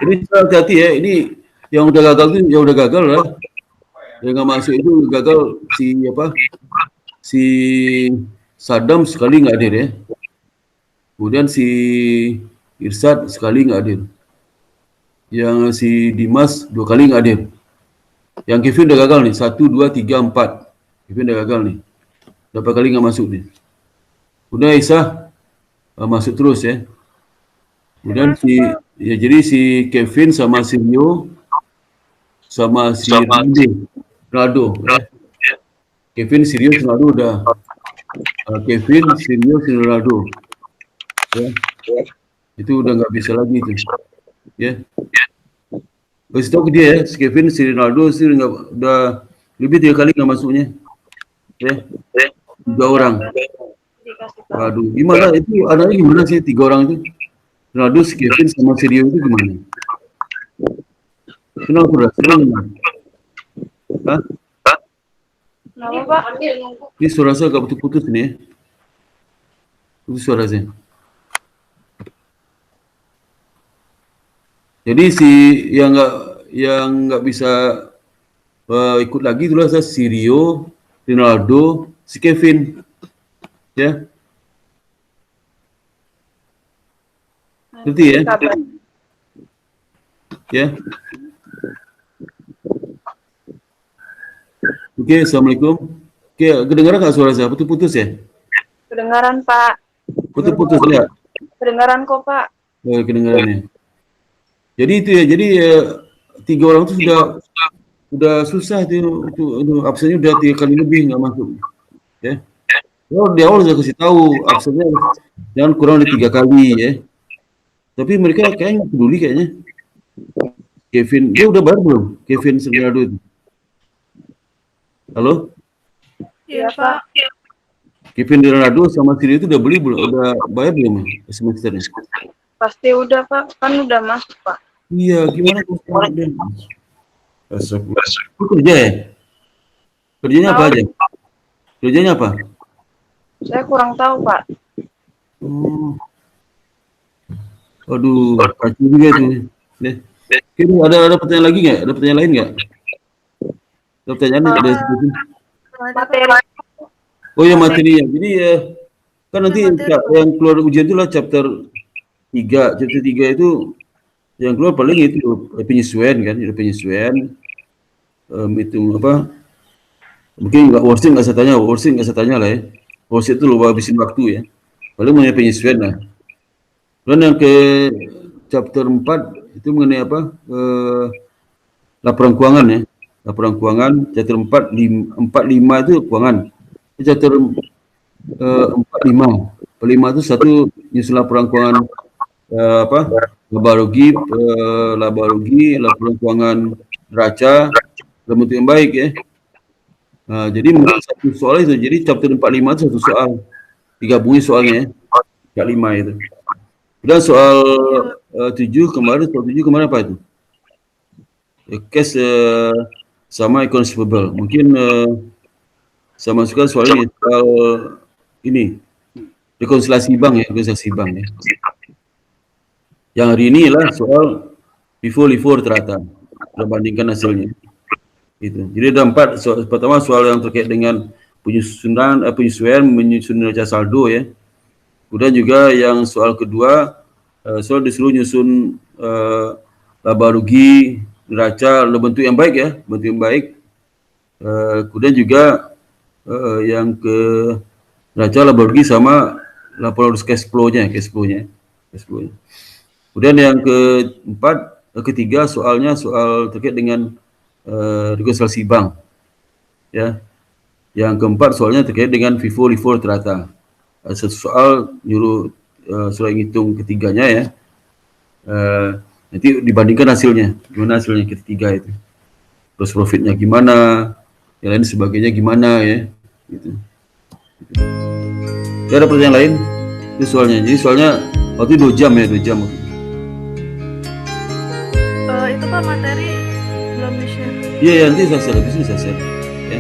Jadi hati-hati ya. Ini yang udah gagal itu ya udah gagal lah. Yang nggak masuk itu gagal si Saddam sekali nggak hadir ya. Kemudian si Irsad sekali nggak hadir. Yang si Dimas 2 kali nggak hadir. Yang Kevin udah gagal nih 1, 2, 3, 4. Kevin udah gagal nih. Berapa kali nggak masuk nih. Udah Aisyah masuk terus ya. Kemudian jadi si Kevin sama si Rio sama si Ronaldo ya. Kevin, si Rio, Ronaldo udah. Kevin, si Rio, si Ronaldo. Ya. Itu udah nggak bisa lagi itu. Ya. Kasih tahu ke dia ya, si Kevin, si Ronaldo sih udah lebih 3 kali nggak masuknya. Ya. 3 orang. Waduh, gimana itu? Anaknya gimana sih 3 orang itu? Ronaldo, si Kevin, sama si Rio itu gimana? Kenapa sudah? Hah? Kenapa, Pak? Ini suara saya agak putus-putus nih ya. Itu suara saya. Jadi si yang nggak bisa ikut lagi itulah si Rio, Ronaldo, si Kevin. Ya. Ngerti ya? Ya. Oke, Assalamualaikum. Oke, kedengaran nggak suara saya? Putus-putus ya? Kedengaran, Pak. Putus-putus ya? Kedengaran kok, Pak. Oh, kedengarannya. Jadi itu ya, jadi 3 orang itu sudah susah itu absennya udah 3 kali lebih nggak masuk. Ya. Di awal sudah kasih tahu absennya jangan kurang dari 3 kali ya. Tapi mereka kayaknya nggak peduli kayaknya. Kevin, dia udah bayar belum? Kevin Ronaldo itu. Halo? Iya, Pak. Kevin Ronaldo sama Siri itu udah beli belum? Udah bayar belum semesternya? Pasti udah, Pak. Kan udah masuk, Pak. Iya, gimana dia? Lu kerja ya? Kerjanya apa aja? Kerjanya apa? Saya kurang tahu, Pak. Aduh, kacau juga tuh. Kira ada pertanyaan lagi nggak? Ada pertanyaan lain nggak? Ada pertanyaan ada seperti Materi. Oh ya materinya. Jadi kan nanti yang keluar ujian itu lah chapter 3. Chapter 3 itu yang keluar paling itu penyesuaian kan, penyesuaian itu apa? Mungkin worksheet nggak saya tanya lah ya. Worksheet itu lo habisin waktu ya. Paling punya penyesuaian lah. Dan yang ke chapter 4 itu mengenai apa? Laporan keuangan ya. Laporan keuangan chapter 45 itu keuangan. Chapter 45. 45 itu satu nyusun laporan keuangan laba rugi, laporan keuangan neraca dalam bentuk yang baik ya. Jadi mungkin satu soal itu, jadi chapter 45 itu satu soal, digabungi soalnya ya, 45 itu. Dan soal 7 kemarin apa itu? Cash sama accounts receivable. Mungkin saya masukkan soal ini, soal ini rekonsiliasi bank ya. Yang hari ini lah soal LIFO ternyata berbandingkan hasilnya. Itu. Jadi ada 4 soal. Pertama soal yang terkait dengan penyesuaian menyusun neraca saldo ya. Kemudian juga yang soal kedua soal disuruh nyusun laba rugi neraca dalam bentuk yang baik ya, kemudian juga yang ke neraca laba rugi sama laporan cash flow-nya. Kemudian yang ketiga soalnya soal terkait dengan rekonsiliasi bank. Ya. Yang keempat soalnya terkait dengan FIFO LIFO ternyata. Satu soal nyuruh surat ngitung ketiganya ya. Nanti dibandingkan hasilnya, gimana hasilnya ketiga itu. Terus profitnya gimana, yang lain sebagainya gimana ya. Gitu. Ada pertanyaan lain? Itu soalnya. Jadi soalnya waktu 2 jam ya, 2 jam. Itu Pak materi belum di-share. Iya, nanti saya share, habis ini saya share. Ya.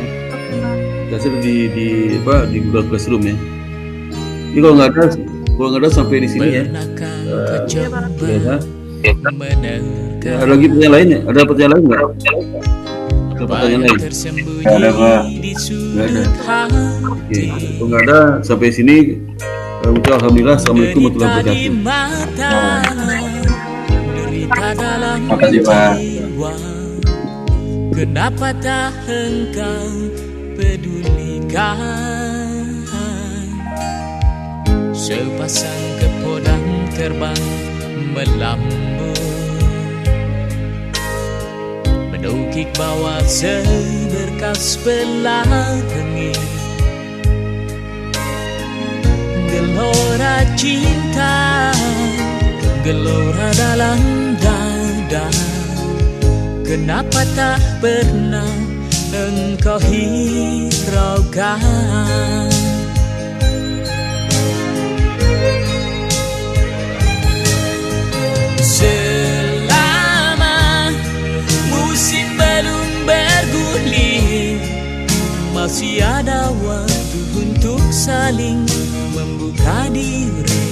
Saya share di Google Classroom ya. Ini kalau nggak ada sampai di sini ya. Ada lagi pertanyaan lain ya? Ada pertanyaan lain nggak? Ada pertanyaan lain? Nggak ada, Pak. Nggak ada. Oke, kalau nggak ada sampai sini. Ucap alhamdulillah. Assalamualaikum warahmatullahi wabarakatuh. Makasih, Pak. Kenapa tak engkau pedulikan? Sepasang kepodang terbang melambung, mendukik bawah seberkas pelangi. Gelora cinta, gelora dalam dada. Kenapa tak pernah engkau hiraukan? Selama musim belum bergulir, masih ada waktu untuk saling membuka diri.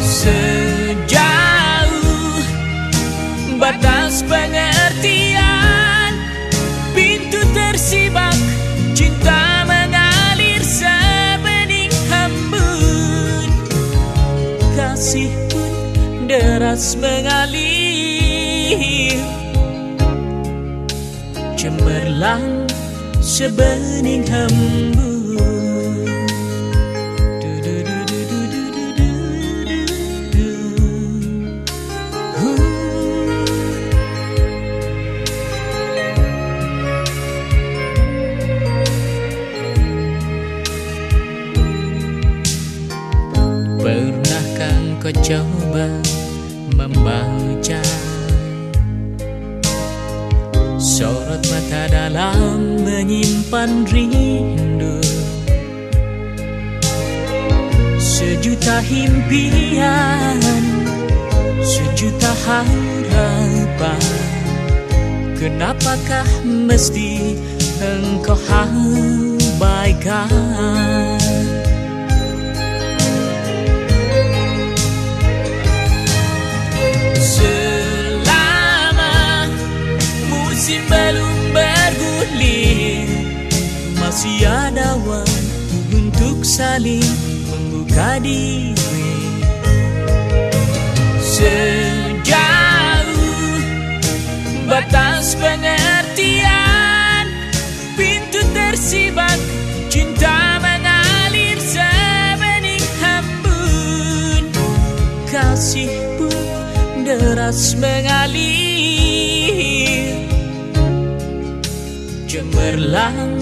Sejauh batas pengertian, pintu tersibak, cinta mengalir sebening hembun. Kasih pun deras mengalir, cemerlang sebening hembun. Pernahkah kau coba membaca sorot mata dalam menyimpan rindu? Sejuta impian, sejuta harapan, kenapakah mesti engkau abaikan? Selama musim belum bergulir, masih ada waktu untuk saling membuka diri. Sejauh batas pengertian, pintu tersibak, cinta mengalir sebening hembun. Kasih pun deras mengalir, cemerlang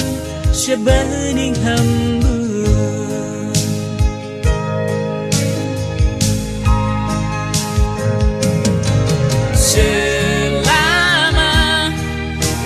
sebening hembara.